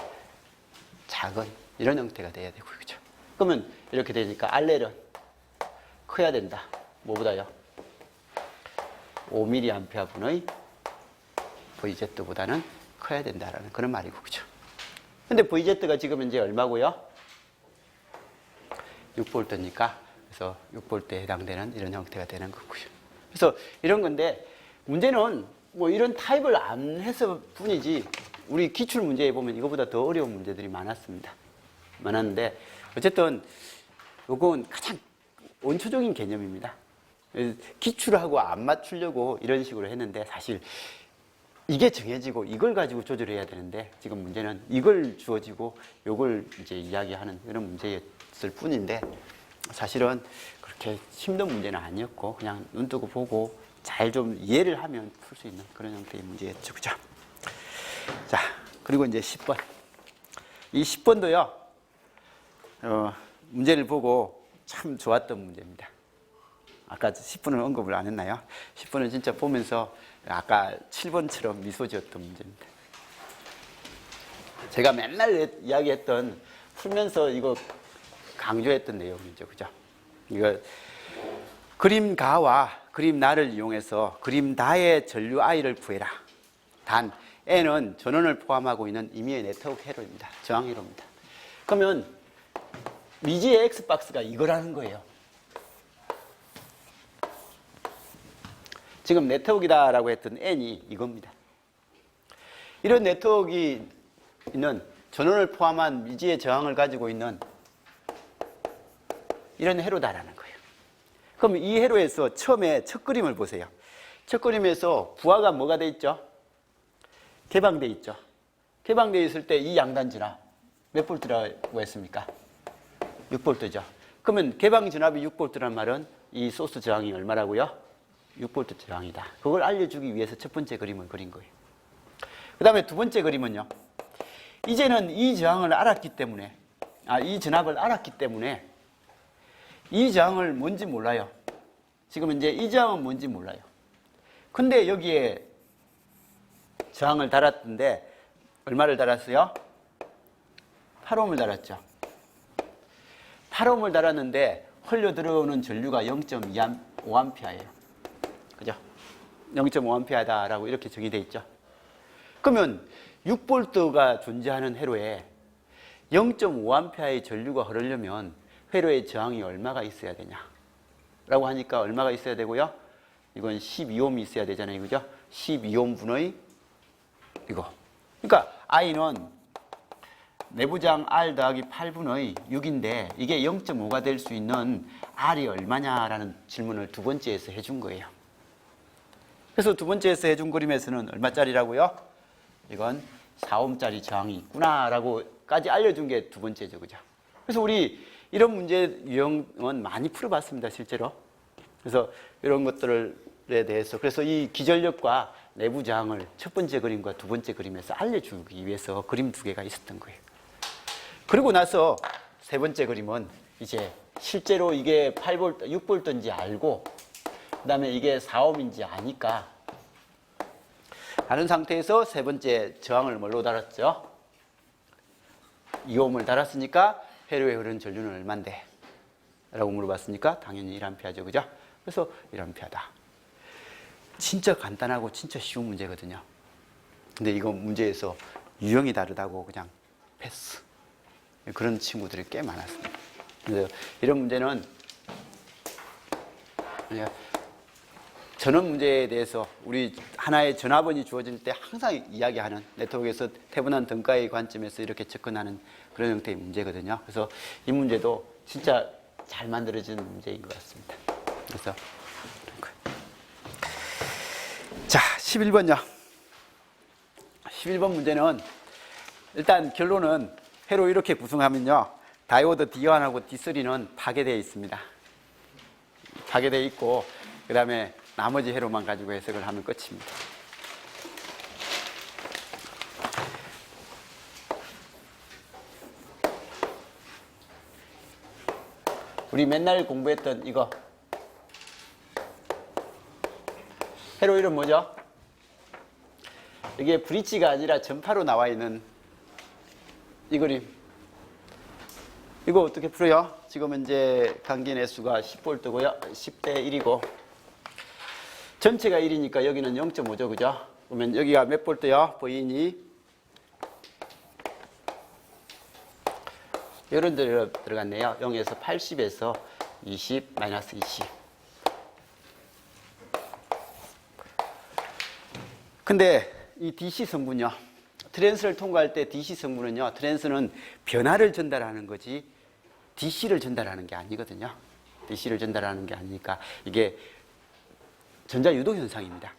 작은 이런 형태가 돼야 되고 그죠? 그러면 이렇게 되니까 RL은 커야 된다. 뭐보다요? 5mA분의 VZ보다는 커야 된다라는 그런 말이고 그죠? 근데 VZ가 지금 이제 얼마고요? 6V니까 그래서 6V에 해당되는 이런 형태가 되는 거고요. 그래서 이런 건데 문제는 뭐 이런 타입을 안 해서 뿐이지 우리 기출 문제에 보면 이거보다 더 어려운 문제들이 많았는데 어쨌든 요건 가장 원초적인 개념입니다. 기출하고 안 맞추려고 이런 식으로 했는데 사실 이게 정해지고 이걸 가지고 조절해야 되는데 지금 문제는 이걸 주어지고 요걸 이제 이야기하는 이런 문제였을 뿐인데 사실은 그렇게 힘든 문제는 아니었고 그냥 눈 뜨고 보고 잘 좀 이해를 하면 풀 수 있는 그런 형태의 문제였죠. 그죠? 자, 그리고 이제 10번. 이 10번도요, 문제를 보고 참 좋았던 문제입니다. 아까 10번은 언급을 안 했나요? 10번은 진짜 보면서 아까 7번처럼 미소 지었던 문제입니다. 제가 맨날 이야기했던, 풀면서 이거 강조했던 내용이죠. 그죠? 이거 그림 가와 그림 나를 이용해서 그림 다의 전류 I를 구해라. 단 N은 전원을 포함하고 있는 임의의 네트워크 회로입니다. 저항 회로입니다. 그러면 미지의 X박스가 이거라는 거예요. 지금 네트워크이다라고 했던 N이 이겁니다. 이런 네트워크가 있는 전원을 포함한 미지의 저항을 가지고 있는 이런 회로다라는 거예요. 그럼 이 회로에서 처음에 첫 그림을 보세요. 첫 그림에서 부하가 뭐가 돼 있죠? 개방돼 있죠. 개방되어 있을 때 이 양단 진압 몇 볼트라고 했습니까? 6볼트죠. 그러면 개방 진압이 6볼트란 말은 이 소스 저항이 얼마라고요? 6볼트 저항이다. 그걸 알려주기 위해서 첫 번째 그림을 그린 거예요. 그 다음에 두 번째 그림은요. 이제는 이 저항을 알았기 때문에, 이 전압을 알았기 때문에 이 저항을 뭔지 몰라요. 지금 이제 이 저항은 뭔지 몰라요. 근데 여기에 저항을 달았던데 얼마를 달았어요? 8옴을 달았죠. 8옴을 달았는데 흘려 들어오는 전류가 0.5A예요. 그죠? 0.5A다라고 이렇게 정의되어 있죠. 그러면 6V가 존재하는 회로에 0.5A의 전류가 흐르려면 회로의 저항이 얼마가 있어야 되냐? 라고 하니까 얼마가 있어야 되고요? 이건 12옴이 있어야 되잖아요. 그죠? 12옴분의 이거. 그러니까 I는 내부장 R 더하기 8분의 6인데 이게 0.5가 될 수 있는 R이 얼마냐라는 질문을 두 번째에서 해준 거예요. 그래서 두 번째에서 해준 그림에서는 얼마짜리라고요? 이건 4옴짜리 저항이 있구나라고까지 알려준 게 두 번째죠. 그죠? 그래서 우리 이런 문제 유형은 많이 풀어봤습니다. 실제로. 그래서 이런 것들에 대해서 그래서 이 기전력과 내부 저항을 첫 번째 그림과 두 번째 그림에서 알려주기 위해서 그림 두 개가 있었던 거예요. 그리고 나서 세 번째 그림은 이제 실제로 이게 8V, 6V인지 알고 그 다음에 이게 4옴인지 아니까 아는 상태에서 세 번째 저항을 뭘로 달았죠? 2옴을 달았으니까 회로에 흐르는 전류는 얼만데? 라고 물어봤으니까 당연히 1A죠. 그죠? 그래서 1A다. 진짜 간단하고 진짜 쉬운 문제거든요. 근데 이거 문제에서 유형이 다르다고 그냥 패스. 그런 친구들이 꽤 많았습니다. 그래서 이런 문제는 전원 문제에 대해서 우리 하나의 전화번이 주어질 때 항상 이야기하는 네트워크에서 태분한 등가의 관점에서 이렇게 접근하는 그런 형태의 문제거든요. 그래서 이 문제도 진짜 잘 만들어진 문제인 것 같습니다. 그래서 자, 11번요. 11번 문제는 일단 결론은 회로 이렇게 구성하면요. 다이오드 D1하고 D3는 파괴되어 있습니다. 파괴되어 있고 그 다음에 나머지 회로만 가지고 해석을 하면 끝입니다. 우리 맨날 공부했던 이거 회로 이름 뭐죠? 이게 브릿지가 아니라 전파로 나와 있는 이 그림. 이거 어떻게 풀어요? 지금 이제 간기 내수가 10V고요. 10대 1이고 전체가 1이니까 여기는 0.5죠. 그죠? 그러면 여기가 몇 볼트요? V인이 이런 데로 들어갔네요. 0에서 80에서 20 마이너스 20. 근데 이 DC 성분요. 트랜스를 통과할 때 DC 성분은요. 트랜스는 변화를 전달하는 거지 DC를 전달하는 게 아니거든요. DC를 전달하는 게 아니니까 이게 전자 유도 현상입니다.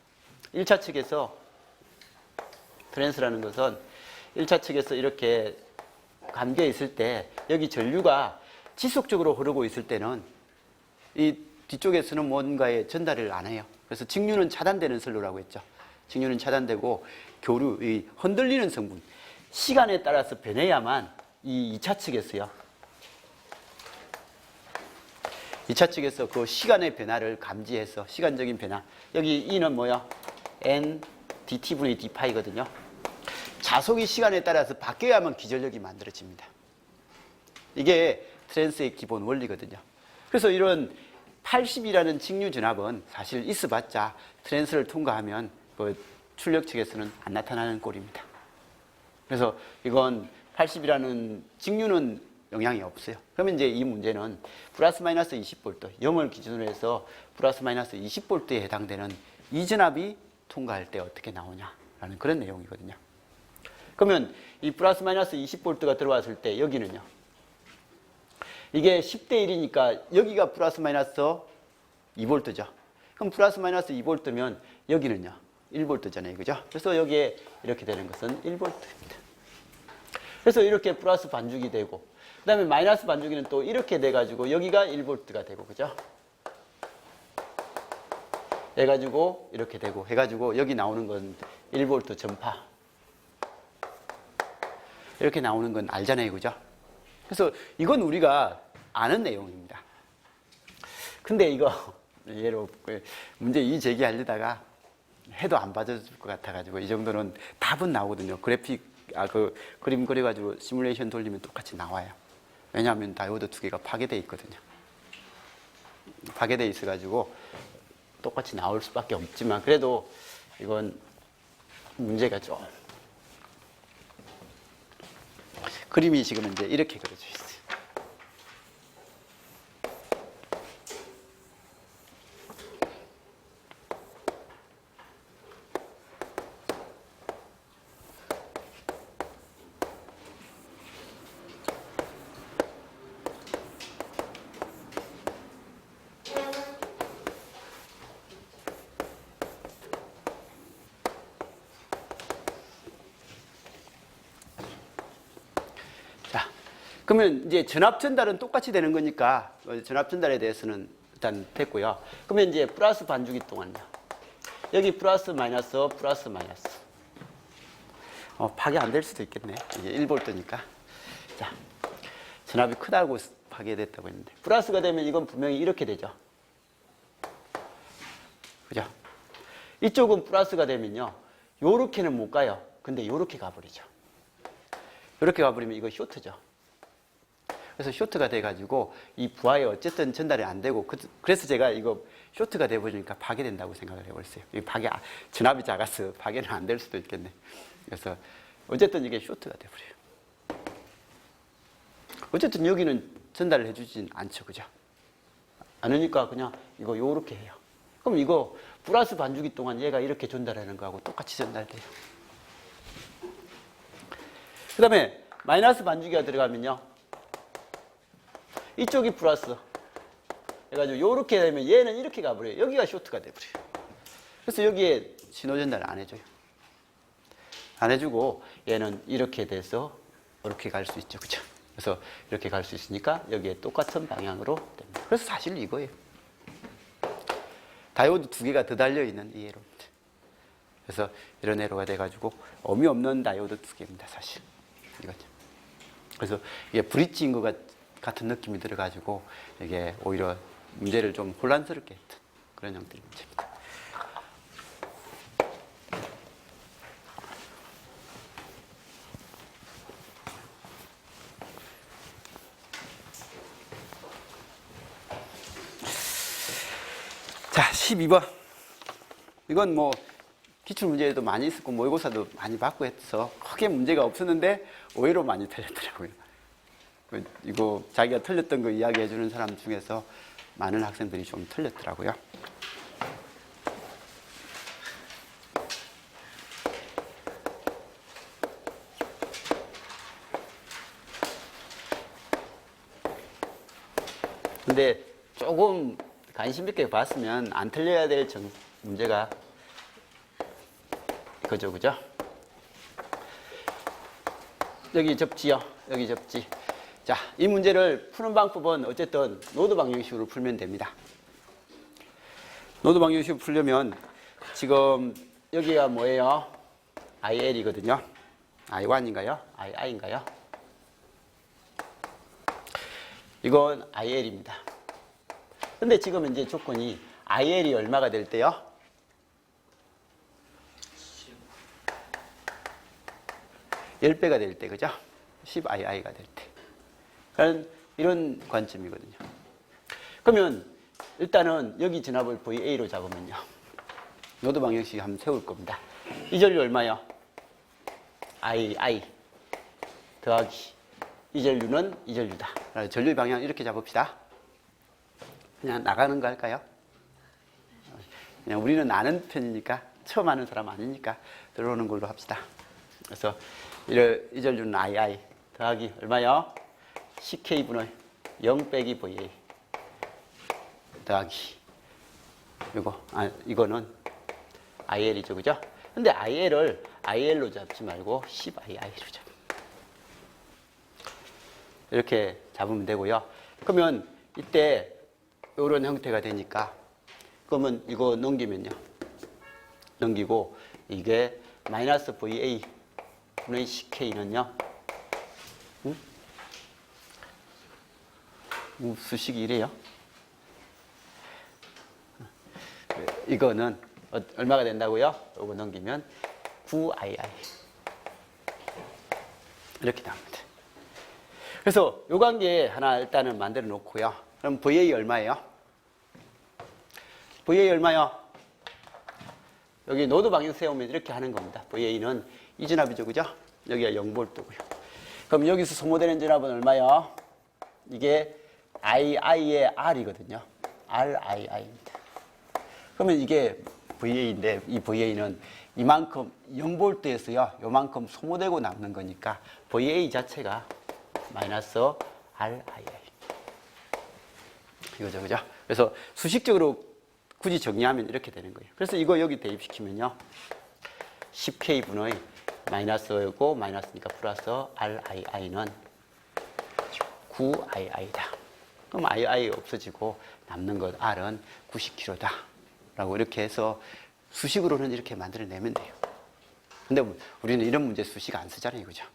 1차 측에서 트랜스라는 것은 1차 측에서 이렇게 감겨 있을 때 여기 전류가 지속적으로 흐르고 있을 때는 이 뒤쪽에서는 뭔가에 전달을 안 해요. 그래서 직류는 차단되는 선로라고 했죠. 직류는 차단되고 교류, 이 흔들리는 성분, 시간에 따라서 변해야만 이 2차 측에서요. 2차 측에서 그 시간의 변화를 감지해서 시간적인 변화. 여기 E는 뭐야? N dt분의 d파이거든요. 자속이 시간에 따라서 바뀌어야만 기전력이 만들어집니다. 이게 트랜스의 기본 원리거든요. 그래서 이런 80이라는 직류 전압은 사실 있어봤자 트랜스를 통과하면 그 출력 측에서는 안 나타나는 꼴입니다. 그래서 이건 80이라는 직류는 영향이 없어요. 그러면 이제 이 문제는 플러스 마이너스 20V, 0을 기준으로 해서 플러스 마이너스 20V에 해당되는 이 전압이 통과할 때 어떻게 나오냐라는 그런 내용이거든요. 그러면 이 플러스 마이너스 20V가 들어왔을 때 여기는요. 이게 10대 1이니까 여기가 플러스 마이너스 2V죠. 그럼 플러스 마이너스 2V면 여기는요. 1V잖아요. 그죠? 그래서 여기에 이렇게 되는 것은 1V입니다. 그래서 이렇게 플러스 반죽이 되고 그 다음에 마이너스 반죽이는 또 이렇게 돼가지고 여기가 1V가 되고 그죠? 해가지고 이렇게 되고 해가지고 여기 나오는 건 1V 전파 이렇게 나오는 건 알잖아요. 그죠? 그래서 이건 우리가 아는 내용입니다. 근데 이거 예로 문제 이 제기하려다가 해도 안 받아줄 것 같아가지고 이 정도는 답은 나오거든요. 그 그림 그려가지고 시뮬레이션 돌리면 똑같이 나와요. 왜냐하면 다이오드 두 개가 파괴되어 있거든요. 파괴되어 있어가지고 똑같이 나올 수밖에 없지만 그래도 이건 문제가 좀 그림이 지금 이제 이렇게 그려져 있어요. 그러면 이제 전압 전달은 똑같이 되는 거니까 전압 전달에 대해서는 일단 됐고요. 그러면 이제 플러스 반주기 동안요. 여기 플러스 마이너스 플러스 마이너스. 파괴 안 될 수도 있겠네. 이게 1볼트니까. 자, 전압이 크다고 파괴됐다고 했는데 플러스가 되면 이건 분명히 이렇게 되죠. 그죠? 이쪽은 플러스가 되면요. 요렇게는 못 가요. 근데 요렇게 가버리죠. 요렇게 가버리면 이거 쇼트죠. 그래서 쇼트가 돼가지고 이 부하에 어쨌든 전달이 안 되고 그래서 제가 이거 쇼트가 돼버리니까 파괴된다고 생각을 해버렸어요. 이 전압이 작아서 파괴는 안 될 수도 있겠네. 그래서 어쨌든 이게 쇼트가 돼버려요. 어쨌든 여기는 전달을 해주진 않죠, 그죠? 않으니까 그냥 이거 요렇게 해요. 그럼 이거 플러스 반주기 동안 얘가 이렇게 전달하는 거하고 똑같이 전달돼요. 그 다음에 마이너스 반주기가 들어가면요. 이쪽이 플러스 해가지고 요렇게 되면 얘는 이렇게 가버려요. 여기가 쇼트가 돼버려요. 그래서 여기에 신호 전달을 안 해줘요. 안 해주고 얘는 이렇게 돼서 이렇게 갈 수 있죠. 그죠? 그래서 이렇게 갈 수 있으니까 여기에 똑같은 방향으로 됩니다. 그래서 사실 이거예요. 다이오드 두 개가 더 달려있는 이 애로입니다. 그래서 이런 애로가 돼가지고 의미 없는 다이오드 두 개입니다. 사실 이거죠. 그래서 이게 브릿지인 것 같은 느낌이 들어가지고 이게 오히려 문제를 좀 혼란스럽게 했던 그런 형태의 문제입니다. 자, 12번. 이건 뭐 기출문제에도 많이 있었고 모의고사도 많이 받고 해서 크게 문제가 없었는데 오히려 많이 틀렸더라고요. 이거 자기가 틀렸던 거 이야기해 주는 사람 중에서 많은 학생들이 좀 틀렸더라고요. 근데 조금 관심 있게 봤으면 안 틀려야 될 문제가 그죠, 그죠? 여기 접지요. 여기 접지. 자, 이 문제를 푸는 방법은 어쨌든 노드 방정식으로 풀면 됩니다. 노드 방정식으로 풀려면 지금 여기가 뭐예요? IL이거든요. I1인가요? II인가요? 이건 IL입니다. 근데 지금 이제 조건이 IL이 얼마가 될 때요? 10배가 될 때, 그죠? 10II가 될 때. 이런 관점이거든요. 그러면 일단은 여기 전압을 VA로 잡으면요. 노드 방정식 한번 세울 겁니다. 이 전류 얼마요? II 더하기 이 전류는 이 전류다. 전류 방향 이렇게 잡읍시다. 그냥 나가는 거 할까요? 그냥 우리는 아는 편이니까 처음 하는 사람 아니니까 들어오는 걸로 합시다. 그래서 이 전류는 II 더하기 얼마요? CK분의 0 빼기 VA 더하기 이거는 IL이죠, 그죠? 근데 IL을 IL로 잡지 말고 10II로 잡. 이렇게 잡으면 되고요. 그러면 이때 이런 형태가 되니까 그러면 이거 넘기면요. 넘기고 이게 마이너스 VA 분의 CK는요. 수식이 이래요. 이거는 얼마가 된다고요? 이거 넘기면 9II 이렇게 나옵니다. 그래서 요 관계 하나 일단은 만들어 놓고요. 그럼 VA 얼마예요? VA 얼마요? 여기 노드 방향 세우면 이렇게 하는 겁니다. VA는 이 진압이죠, 그죠? 여기가 0V고요. 그럼 여기서 소모되는 진압은 얼마요? 이게 II의 R이거든요. RII입니다. 그러면 이게 VA인데 이 VA는 이만큼 0V에서요, 요만큼 소모되고 남는 거니까 VA 자체가 마이너스 RII. 이거죠, 그죠? 그래서 수식적으로 굳이 정리하면 이렇게 되는 거예요. 그래서 이거 여기 대입시키면요, 10K분의 마이너스고 마이너스니까 플러스 RII는 9II다. 그럼 II 없어지고 남는 것 R은 90kg다. 라고 이렇게 해서 수식으로는 이렇게 만들어내면 돼요. 근데 우리는 이런 문제 수식 안 쓰잖아요, 그죠?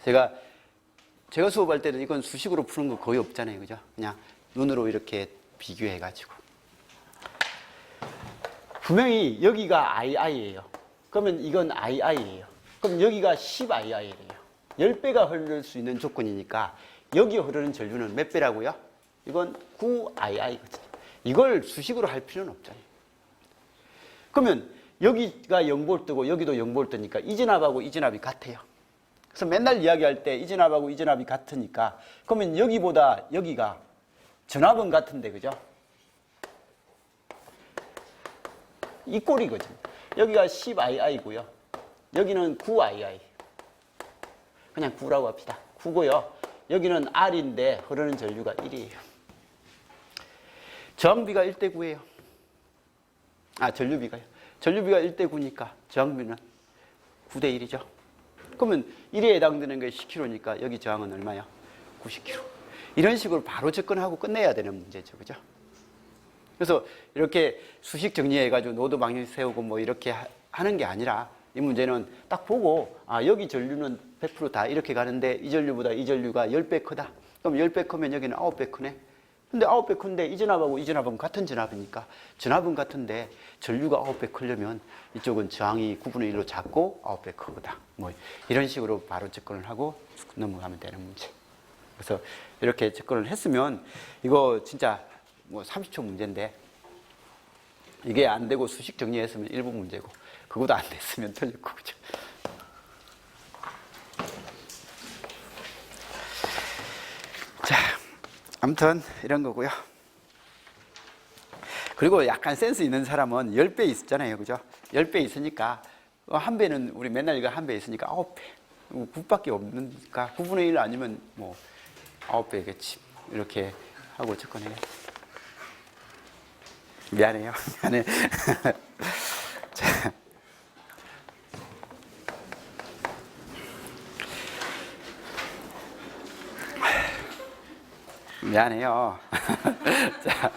제가 수업할 때는 이건 수식으로 푸는 거 거의 없잖아요, 그죠? 그냥 눈으로 이렇게 비교해가지고. 분명히 여기가 II예요. 그러면 이건 II예요. 그럼 여기가 10II래요. 10배가 흐를 수 있는 조건이니까 여기 흐르는 전류는 몇 배라고요? 이건 9II거든요. 이걸 수식으로 할 필요는 없잖아요. 그러면 여기가 0V고 여기도 0V니까 이 진압하고 이 진압이 같아요. 그래서 맨날 이야기할 때 이 진압하고 이 진압이 같으니까 그러면 여기보다 여기가 전압은 같은데, 그죠? 이 꼴이거든요. 여기가 10II고요. 여기는 9II. 그냥 9라고 합시다. 9고요. 여기는 R인데 흐르는 전류가 1이에요. 저항비가 1대 9예요. 전류비가요. 전류비가 1대 9니까 저항비는 9대 1이죠. 그러면 1에 해당되는 게 10kg니까 여기 저항은 얼마요? 90kg. 이런 식으로 바로 접근하고 끝내야 되는 문제죠, 그죠? 그래서 이렇게 수식 정리해가지고 노드 방향 세우고 뭐 이렇게 하는 게 아니라 이 문제는 딱 보고 여기 전류는 100% 다 이렇게 가는데 이 전류보다 이 전류가 10배 크다. 그럼 10배 크면 여기는 9배 크네. 근데 9배 큰데 이 전압하고 이 전압은 같은 전압이니까 전압은 같은데 전류가 9배 크려면 이쪽은 저항이 9분의 1로 작고 9배 크다. 뭐 이런 식으로 바로 접근을 하고 넘어가면 되는 문제. 그래서 이렇게 접근을 했으면 이거 진짜 뭐 30초 문제인데 이게 안 되고 수식 정리했으면 1분 문제고 그것도 안 됐으면 틀렸고, 그죠? 자, 아무튼 이런 거고요. 그리고 약간 센스 있는 사람은 10배 있었잖아요, 그죠? 10배 있으니까 한 배는 우리 맨날 이거 한 배 있으니까 9배. 9밖에 없으니까 9분의 1 아니면 뭐 9배겠지. 이렇게 하고 접근해요. 미안해요. 미안해. 자. 미안해요. 자,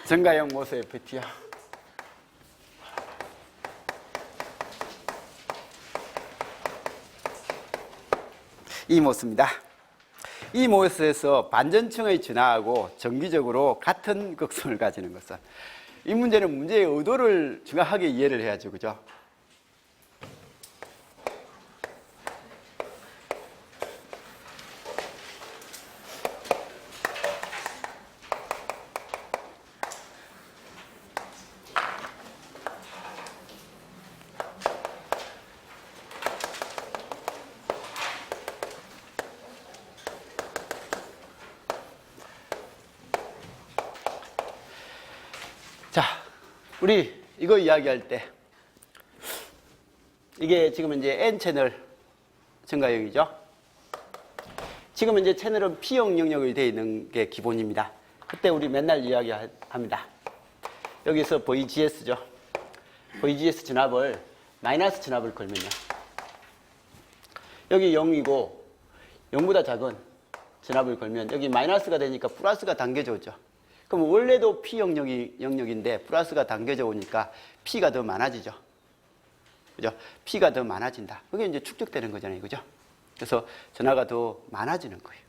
증가형 모수 FT요. 이 모수입니다. 이 모수에서 반전층의 진화하고 정기적으로 같은 극성을 가지는 것은, 이 문제는 문제의 의도를 정확하게 이해를 해야죠, 그죠? 자, 우리 이거 이야기할 때 이게 지금 이제 N채널 증가형이죠. 지금 이제 채널은 P형 영역이 되어 있는 게 기본입니다. 그때 우리 맨날 이야기합니다. 여기서 VGS죠. VGS 진압을 마이너스 진압을 걸면요, 여기 0이고 0보다 작은 진압을 걸면 여기 마이너스가 되니까 플러스가 당겨져 오죠. 그럼 원래도 P 영역인데 플러스가 당겨져 오니까 P가 더 많아지죠. 그죠? P가 더 많아진다. 그게 이제 축적되는 거잖아요. 그죠? 그래서 전하가 더 많아지는 거예요.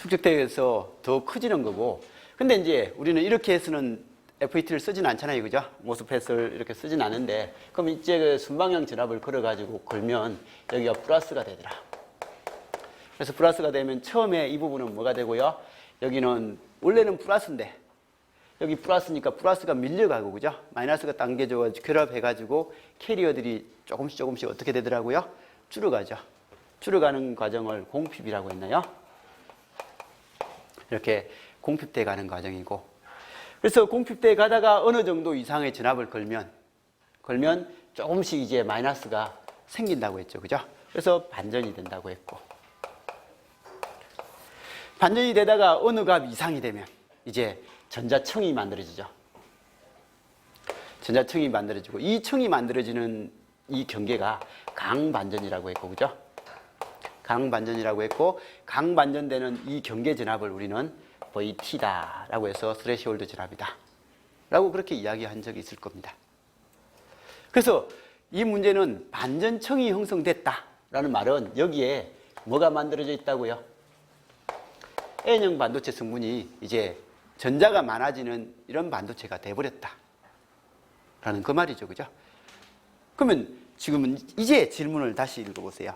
축적돼서 더 커지는 거고. 근데 이제 우리는 이렇게 해서는 FET를 쓰진 않잖아요. 그죠? 모스펫을 이렇게 쓰진 않은데, 그럼 이제 그 순방향 전압을 걸어가지고 걸면 여기가 플러스가 되더라. 그래서 플러스가 되면 처음에 이 부분은 뭐가 되고요? 여기는 원래는 플러스인데, 여기 플러스니까 플러스가 밀려가고, 그죠? 마이너스가 당겨져 결합해가지고 캐리어들이 조금씩 어떻게 되더라고요? 줄어가죠. 줄어가는 과정을 공핍이라고 했나요? 이렇게 공핍돼 가는 과정이고, 그래서 공핍돼 가다가 어느 정도 이상의 전압을 걸면 조금씩 이제 마이너스가 생긴다고 했죠. 그죠? 그래서 반전이 된다고 했고, 반전이 되다가 어느 값 이상이 되면 이제 전자청이 만들어지죠. 전자청이 만들어지고, 이 청이 만들어지는 이 경계가 강반전이라고 했고, 그죠? 강반전이라고 했고, 강반전되는 이 경계 전압을 우리는 VT다라고 해서 스레시홀드 전압이다 라고 그렇게 이야기한 적이 있을 겁니다. 그래서 이 문제는 반전청이 형성됐다라는 말은 여기에 뭐가 만들어져 있다고요? N형 반도체 성분이 이제 전자가 많아지는 이런 반도체가 돼버렸다 라는 그 말이죠. 그죠? 그러면 지금은 이제 질문을 다시 읽어보세요.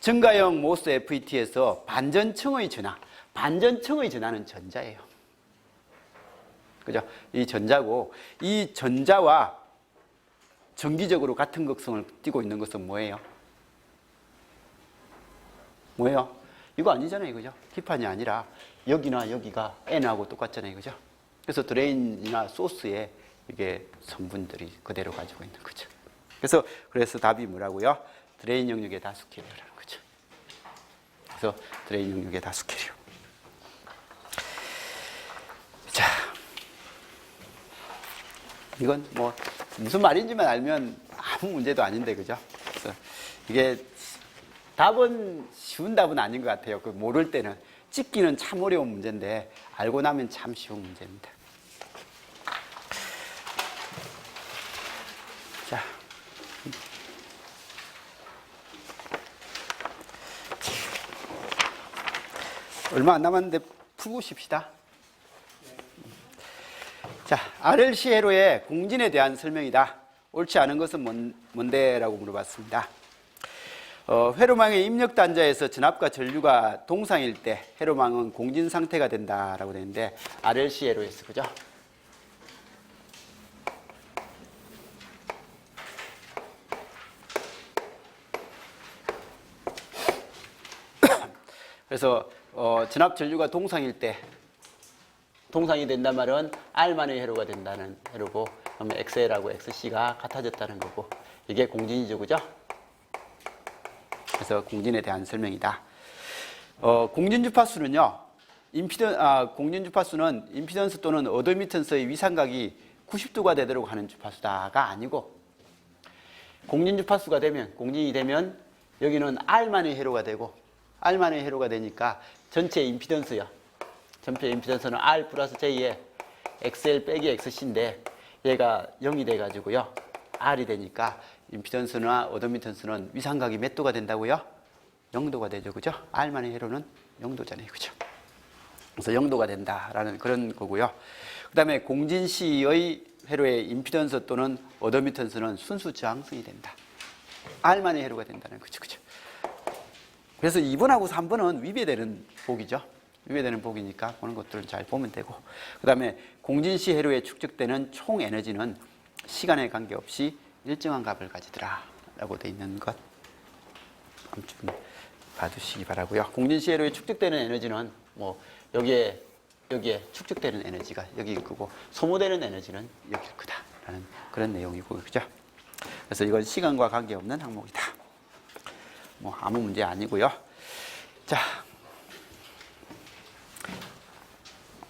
증가형 모스 FET에서 반전청의 전하는 전자예요. 그죠? 이 전자고, 이 전자와 정기적으로 같은 극성을 띠고 있는 것은 뭐예요? 뭐예요? 이거 아니잖아요. 그죠? 기판이 아니라 여기나 여기가 N하고 똑같잖아요. 그죠? 그래서 드레인이나 소스에 이게 성분들이 그대로 가지고 있는 거죠. 그래서 답이 뭐라고요? 드레인 영역의 다수 캐리어라는 거죠. 그래서 드레인 영역의 다수 캐리어. 자, 이건 뭐 무슨 말인지만 알면 아무 문제도 아닌데, 그죠? 그래서 이게 답은 쉬운 답은 아닌 것 같아요. 그 모를 때는 찍기는 참 어려운 문제인데 알고 나면 참 쉬운 문제입니다. 자, 얼마 안 남았는데 풀고 쉽시다. 자, RLC 회로의 공진에 대한 설명이다. 옳지 않은 것은 뭔데? 라고 물어봤습니다. 회로망의 입력 단자에서 전압과 전류가 동상일 때 회로망은 공진 상태가 된다라고 되는데, RLC 회로에서, 그죠? 그래서 전압 전류가 동상일 때, 동상이 된단 말은 R만의 회로가 된다는 회로고, 그러면 XL하고 XC가 같아졌다는 거고, 이게 공진이죠. 그죠? 그래서 공진에 대한 설명이다. 공진 주파수는요, 공진 주파수는 임피던스 또는 어도미턴스의 위상각이 90도가 되도록 하는 주파수다가 아니고, 공진 주파수가 되면, 공진이 되면 여기는 R만의 회로가 되고, R만의 회로가 되니까 전체 임피던스요. 전체 임피던스는 R 플러스 J에 XL 빼기 XC인데 얘가 0이 돼가지고요. R이 되니까 임피던스나 어도미턴스는 위상각이 몇 도가 된다고요? 0도가 되죠. 그죠? R만의 회로는 0도잖아요. 그죠? 그래서 0도가 된다라는 그런 거고요. 그 다음에 공진 C의 회로의 임피던스 또는 어도미턴스는 순수 저항성이 된다. R만의 회로가 된다는 거죠. 그죠? 그래서 2번하고 3번은 위배되는 복이죠. 위배되는 복이니까 그런 것들을 잘 보면 되고, 그 다음에 공진시 회로에 축적되는 총 에너지는 시간에 관계없이 일정한 값을 가지더라 라고 되어 있는 것 좀 봐두시기 바라고요. 공진시 회로에 축적되는 에너지는 뭐 여기에 축적되는 에너지가 여기일 거고, 소모되는 에너지는 여기일 거다라는 그런 내용이고, 그죠? 그래서 이건 시간과 관계없는 항목이다. 뭐 아무 문제 아니고요. 자,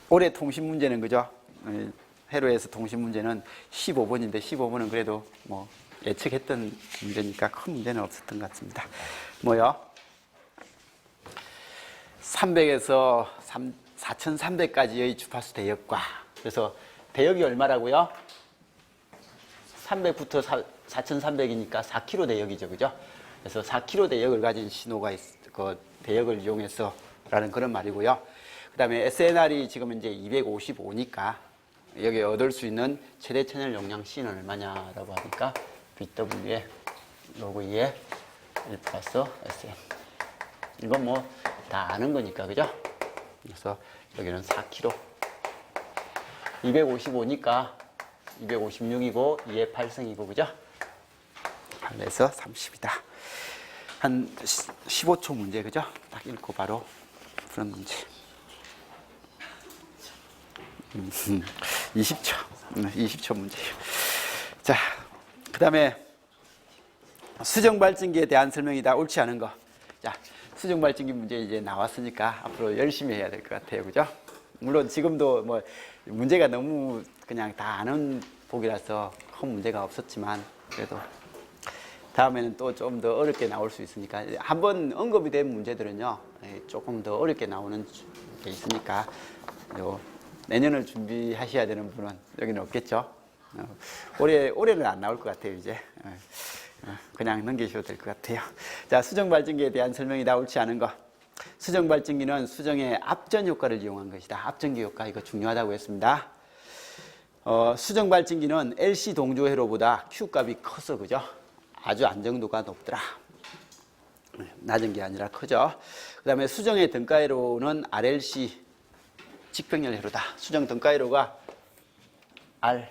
올해 통신 문제는, 그죠? 회로에서 통신 문제는 15번인데 15번은 그래도 뭐 예측했던 문제니까 큰 문제는 없었던 것 같습니다. 뭐요? 300에서 4300까지의 주파수 대역과, 그래서 대역이 얼마라고요? 300부터 4300이니까 4km 대역이죠. 그죠? 그래서 4km 대역을 가진 신호가 그 대역을 이용해서 라는 그런 말이고요. 그 다음에 SNR이 지금 이제 255니까 여기 얻을 수 있는 최대 채널 용량 C는 얼마냐라고 하니까 BW에 로그 2에 1 플러스 SN. 이건 뭐 다 아는 거니까, 그죠? 그래서 여기는 4kg. 255니까 256이고 2의 8승이고, 그죠? 8에서 30이다. 한 15초 문제, 그죠? 딱 읽고 바로 푸는 문제. 20초. 20초 문제예요. 자, 그 다음에 수정발전기에 대한 설명이다. 옳지 않은 거. 자, 수정발전기 문제 이제 나왔으니까 앞으로 열심히 해야 될 것 같아요. 그죠? 물론 지금도 뭐 문제가 너무 그냥 다 아는 복이라서 큰 문제가 없었지만 그래도 다음에는 또 좀 더 어렵게 나올 수 있으니까 한번 언급이 된 문제들은요 조금 더 어렵게 나오는 게 있으니까 내년을 준비하셔야 되는 분은 여기는 없겠죠. 올해는 안 나올 것 같아요. 이제 그냥 넘기셔도 될 것 같아요. 자, 수정발전기에 대한 설명이다. 옳지 않은 거. 수정발전기는 수정의 압전 효과를 이용한 것이다. 압전기 효과 이거 중요하다고 했습니다. 수정발전기는 LC 동조회로보다 Q값이 커서 그죠? 아주 안정도가 높더라. 낮은 게 아니라 크죠. 그 다음에 수정의 등가회로는 RLC 직병렬 회로다. 수정 등가회로가 R,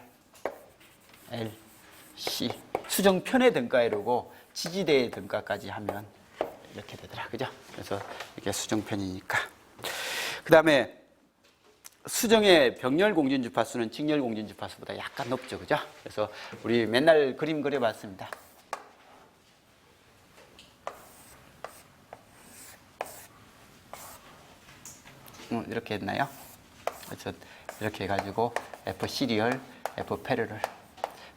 L, C. 수정편의 등가회로고 지지대의 등가까지 하면 이렇게 되더라. 그죠? 그래서 이게 수정편이니까. 그 다음에 수정의 병렬 공진 주파수는 직렬 공진 주파수보다 약간 높죠. 그죠? 그래서 우리 맨날 그림 그려봤습니다. 이렇게 했나요? 그래서 이렇게 해가지고 F 시리얼, F 패러럴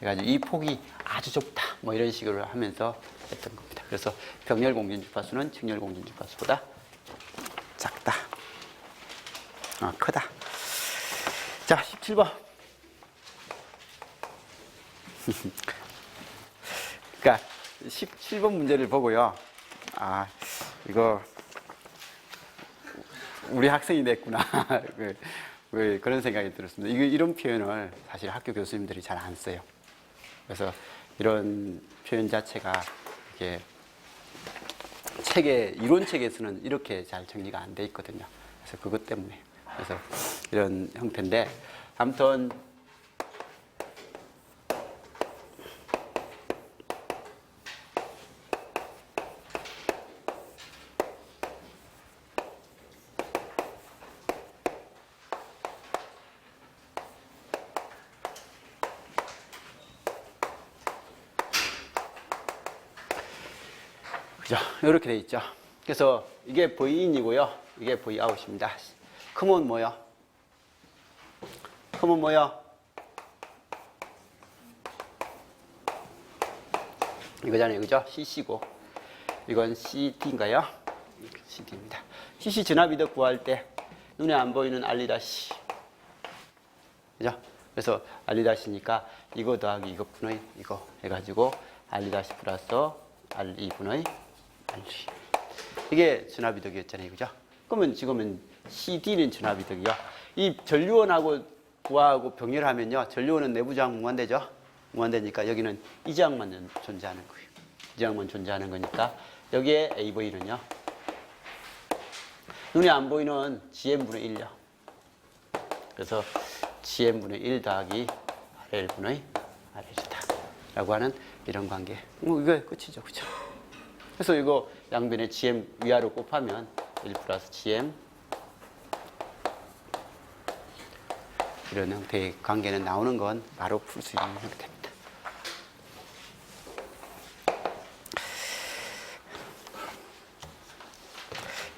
해가지고 이 폭이 아주 좁다. 뭐 이런 식으로 하면서 했던 겁니다. 그래서 병렬 공진 주파수는 직렬 공진 주파수보다 작다. 크다. 자, 17번. 그러니까 17번 문제를 보고요. 이거 우리 학생이 냈구나. 그런 생각이 들었습니다. 이런 표현을 사실 학교 교수님들이 잘 안 써요. 그래서 이런 표현 자체가 이게 이론 책에서는 이렇게 잘 정리가 안 돼 있거든요. 그래서 그것 때문에. 그래서 이런 형태인데, 아무튼 그죠? 이렇게 돼 있죠. 그래서 이게 V인이고요. 이게 Vout입니다. 크면 뭐요? 크면 뭐요? 이거잖아요. 그죠? CC고. 이건 CD인가요? CD입니다. CC 전압이득 구할 때 눈에 안 보이는 R2-. 그죠? 그래서 R2-니까 이거 더하기 이것분의 이거 해가지고 R2- 플러스 R2분의 R2. 이게 전압이득이었잖아요. 그죠? 그러면 지금은 CD는 전압이득이요. 이 전류원하고 구하고 병렬하면요. 전류원은 내부 저항 무한대죠. 무한대니까 여기는 이 저항만 존재하는 거예요. 이 저항만 존재하는 거니까 여기에 AV는요. 눈에 안 보이는 GM분의 1요. 그래서 GM분의 1 더하기 RL분의 RL이다. 라고 하는 이런 관계. 이거 끝이죠. 그죠? 그래서 이거 양변에 GM 위아래로 곱하면 1 플러스 GM 이런 형태의 관계는 나오는 건 바로 풀 수 있는 형태입니다.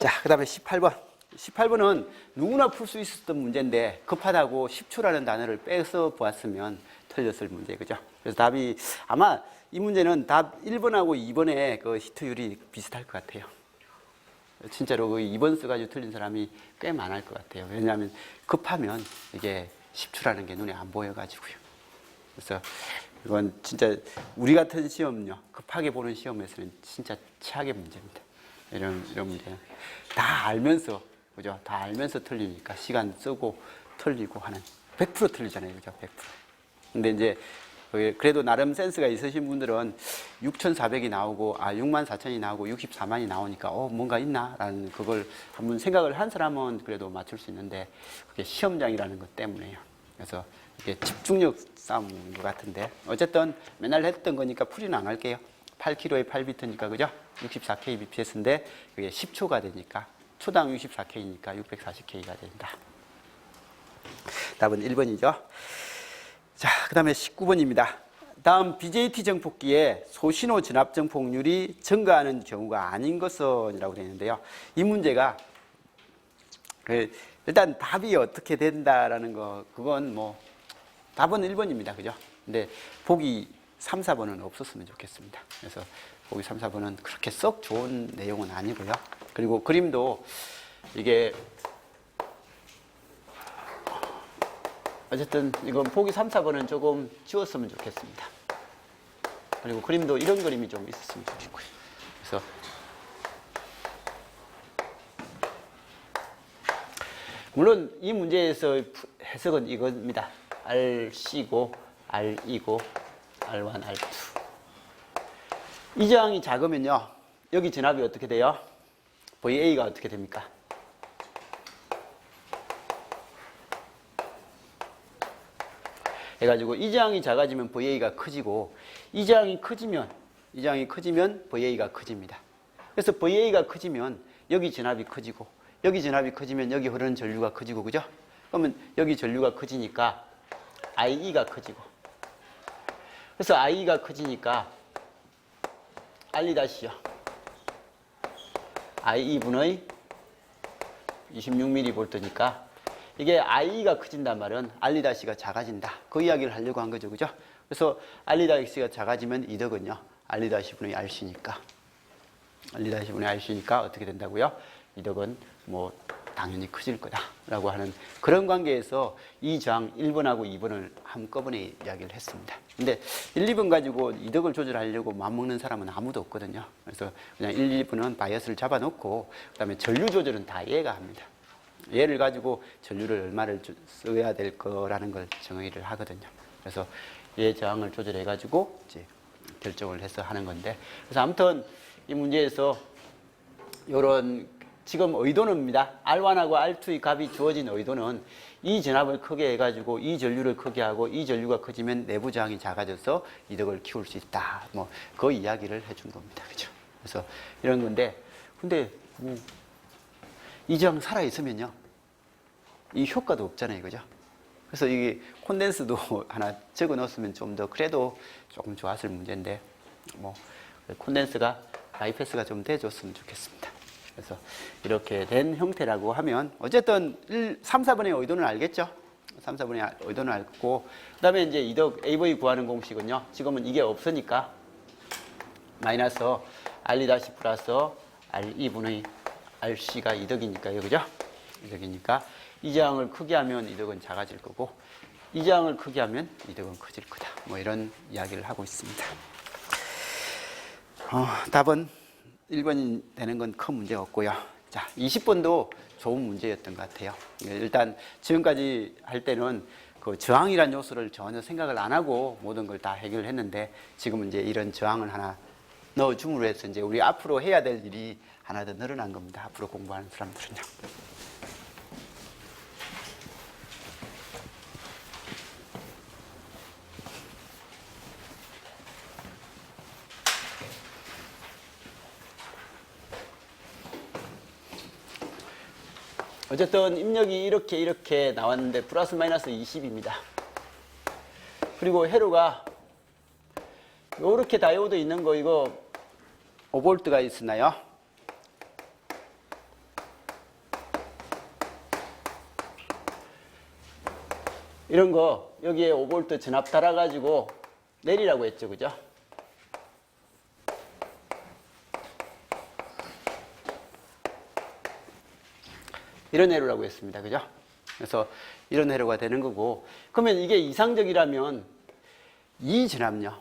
자, 그 다음에 18번. 18번은 누구나 풀 수 있었던 문제인데 급하다고 10초라는 단어를 빼서 보았으면 틀렸을 문제, 그죠? 그래서 답이 아마 이 문제는 답 1번하고 2번의 그 히트율이 비슷할 것 같아요. 진짜로 그 2번 써가지고 틀린 사람이 꽤 많을 것 같아요. 왜냐하면 급하면 이게 10초라는 게 눈에 안 보여가지고요. 그래서 이건 진짜 우리 같은 시험은요, 급하게 보는 시험에서는 진짜 최악의 문제입니다. 이런 문제는 다 알면서 그죠? 다 알면서 틀리니까 시간 쓰고 틀리고 하는 100% 틀리잖아요. 그죠? 100%. 근데 이제 그래도 나름 센스가 있으신 분들은 6,400이 나오고 64,000이 나오고 64만이 나오니까 뭔가 있나라는 그걸 한번 생각을 한 사람은 그래도 맞출 수 있는데 그게 시험장이라는 것 때문에요. 그래서 이게 집중력 싸움인 것 같은데 어쨌든 맨날 했던 거니까 풀이는 안 할게요. 8kg에 8비트니까 그죠? 64kbps인데 그게 10초가 되니까 초당 64K니까 640K가 된다. 답은 1번이죠. 자, 그 다음에 19번입니다. 다음 BJT 정폭기에 소신호 전압 정폭률이 증가하는 경우가 아닌 것은 이라고 되어 있는데요. 이 문제가 일단 답이 어떻게 된다라는 거 그건 뭐 답은 1번입니다. 그죠? 근데 보기 3, 4번은 없었으면 좋겠습니다. 그래서 보기 3, 4번은 그렇게 썩 좋은 내용은 아니고요. 그리고 그림도 이게 어쨌든 이건 보기 3, 4번은 조금 지웠으면 좋겠습니다. 그리고 그림도 이런 그림이 좀 있었으면 좋겠고요. 그래서 물론 이 문제에서 해석은 이겁니다. RC고 R이고 R1, R2. 이 저항이 작으면요. 여기 전압이 어떻게 돼요? VA가 어떻게 됩니까? 해가지고 이 저항이 작아지면 VA가 커지고 이 저항이 커지면 VA가 커집니다. 그래서 VA가 커지면 여기 전압이 커지고 여기 전압이 커지면 여기 흐르는 전류가 커지고 그죠? 그러면 여기 전류가 커지니까 IE가 커지고 그래서 IE가 커지니까 R2요. IE분의 26mV니까 이게 IE가 커진단 말은 R2가 작아진다. 그 이야기를 하려고 한 거죠. 그죠? 그래서 R2가 작아지면 이득은요. R2분의 RC니까. R2분의 RC니까 어떻게 된다고요? 이득은 뭐 당연히 커질 거다라고 하는 그런 관계에서 이 저항 1번하고 2번을 한꺼번에 이야기를 했습니다. 근데 1, 2번 가지고 이득을 조절하려고 맘먹는 사람은 아무도 없거든요. 그래서 그냥 1, 2번은 바이어스를 잡아놓고 그다음에 전류 조절은 다 얘가 합니다. 얘를 가지고 전류를 얼마를 써야 될 거라는 걸 정의를 하거든요. 그래서 얘 저항을 조절해 가지고 이제 결정을 해서 하는 건데 그래서 아무튼 이 문제에서 요런 지금 의도는입니다. R1하고 R2의 값이 주어진 의도는 이 전압을 크게 해가지고 이 전류를 크게 하고 이 전류가 커지면 내부 저항이 작아져서 이득을 키울 수 있다. 뭐 그 이야기를 해준 겁니다. 그죠? 그래서 이런 건데 근데 이 저항 살아 있으면요 이 효과도 없잖아요. 그죠? 그래서 이게 콘덴스도 하나 적어 넣었으면 좀 더 그래도 조금 좋았을 문제인데 뭐 콘덴스가 바이패스가 좀 돼줬으면 좋겠습니다. 그래서 이렇게 된 형태라고 하면 어쨌든 3, 4번의 의도는 알겠죠? 3, 4번의 의도는 알고 그 다음에 이제 이득 AV 구하는 공식은요. 지금은 이게 없으니까 마이너스 R2- 플러스 R2분의 RC가 이득이니까요. 그죠? 이득이니까 이 저항을 크게 하면 이득은 작아질 거고 이 저항을 크게 하면 이득은 커질 거다. 뭐 이런 이야기를 하고 있습니다. 답은 1번이 되는 건 큰 문제 없고요. 자, 20번도 좋은 문제였던 것 같아요. 일단 지금까지 할 때는 그 저항이란 요소를 전혀 생각을 안 하고 모든 걸 다 해결을 했는데 지금은 이제 이런 저항을 하나 넣어줌으로 해서 이제 우리 앞으로 해야 될 일이 하나 더 늘어난 겁니다. 앞으로 공부하는 사람들은요. 어쨌든 입력이 이렇게 나왔는데 플러스 마이너스 20입니다. 그리고 회로가 이렇게 다이오드 있는 거 이거 5V가 있었나요? 이런 거 여기에 5V 전압 달아가지고 내리라고 했죠. 그죠? 이런 회로라고 했습니다. 그죠? 그래서 이런 회로가 되는 거고 그러면 이게 이상적이라면 이 전압요.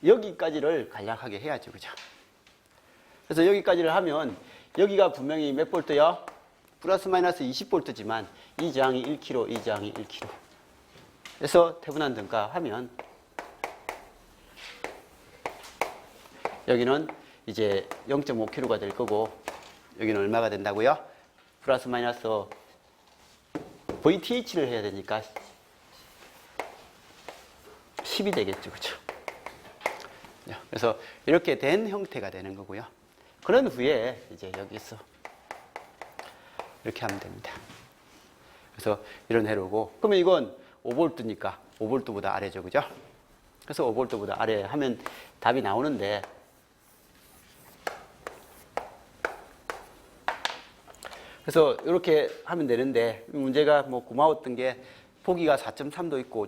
여기까지를 간략하게 해야죠. 그죠? 그래서 여기까지를 하면 여기가 분명히 몇 볼트요? 플러스 마이너스 20V지만 이 저항이 1kg, 이 저항이 1kg. 그래서 태분한 등가 하면 여기는 이제 0.5kg가 될 거고 여기는 얼마가 된다고요? 플러스 마이너스 VTH를 해야 되니까 10이 되겠죠. 그렇죠? 그래서 이렇게 된 형태가 되는 거고요. 그런 후에 이제 여기서 이렇게 하면 됩니다. 그래서 이런 회로고, 그러면 이건 5V니까 5V보다 아래죠. 그죠? 그래서 5V보다 아래 하면 답이 나오는데, 그래서 이렇게 하면 되는데, 문제가 뭐 고마웠던 게 보기가 4.3도 있고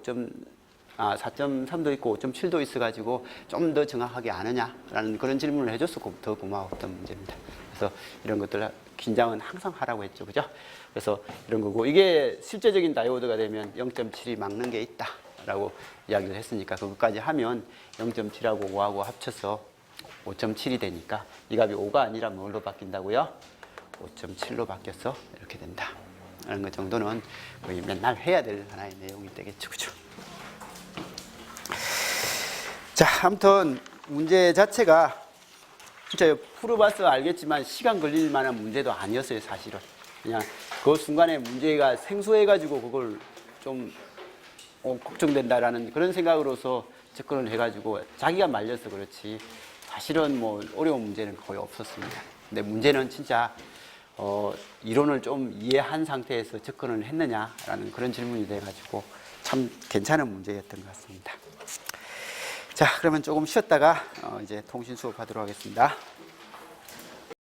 4.3도 있고 5.7도 있어가지고 좀 더 정확하게 아느냐라는 그런 질문을 해줘서 더 고마웠던 문제입니다. 그래서 이런 것들 긴장은 항상 하라고 했죠. 그죠? 그래서 이런 거고, 이게 실제적인 다이오드가 되면 0.7이 막는 게 있다라고 이야기를 했으니까 그것까지 하면 0.7하고 5하고 합쳐서 5.7이 되니까 이 값이 5가 아니라 뭘로 바뀐다고요? 5.7로 바뀌어서 이렇게 된다. 라는 것 정도는 거의 맨날 해야 될 하나의 내용이 되겠죠. 그죠? 자, 아무튼 문제 자체가 진짜 풀어봐서 알겠지만 시간 걸릴 만한 문제도 아니었어요. 사실은 그냥 그 순간에 문제가 생소해가지고 그걸 좀 걱정된다라는 그런 생각으로서 접근을 해가지고 자기가 말려서 그렇지 사실은 뭐 어려운 문제는 거의 없었습니다. 근데 문제는 진짜 이론을 좀 이해한 상태에서 접근을 했느냐라는 그런 질문이 돼가지고 참 괜찮은 문제였던 것 같습니다. 자, 그러면 조금 쉬었다가 이제 통신 수업하도록 하겠습니다.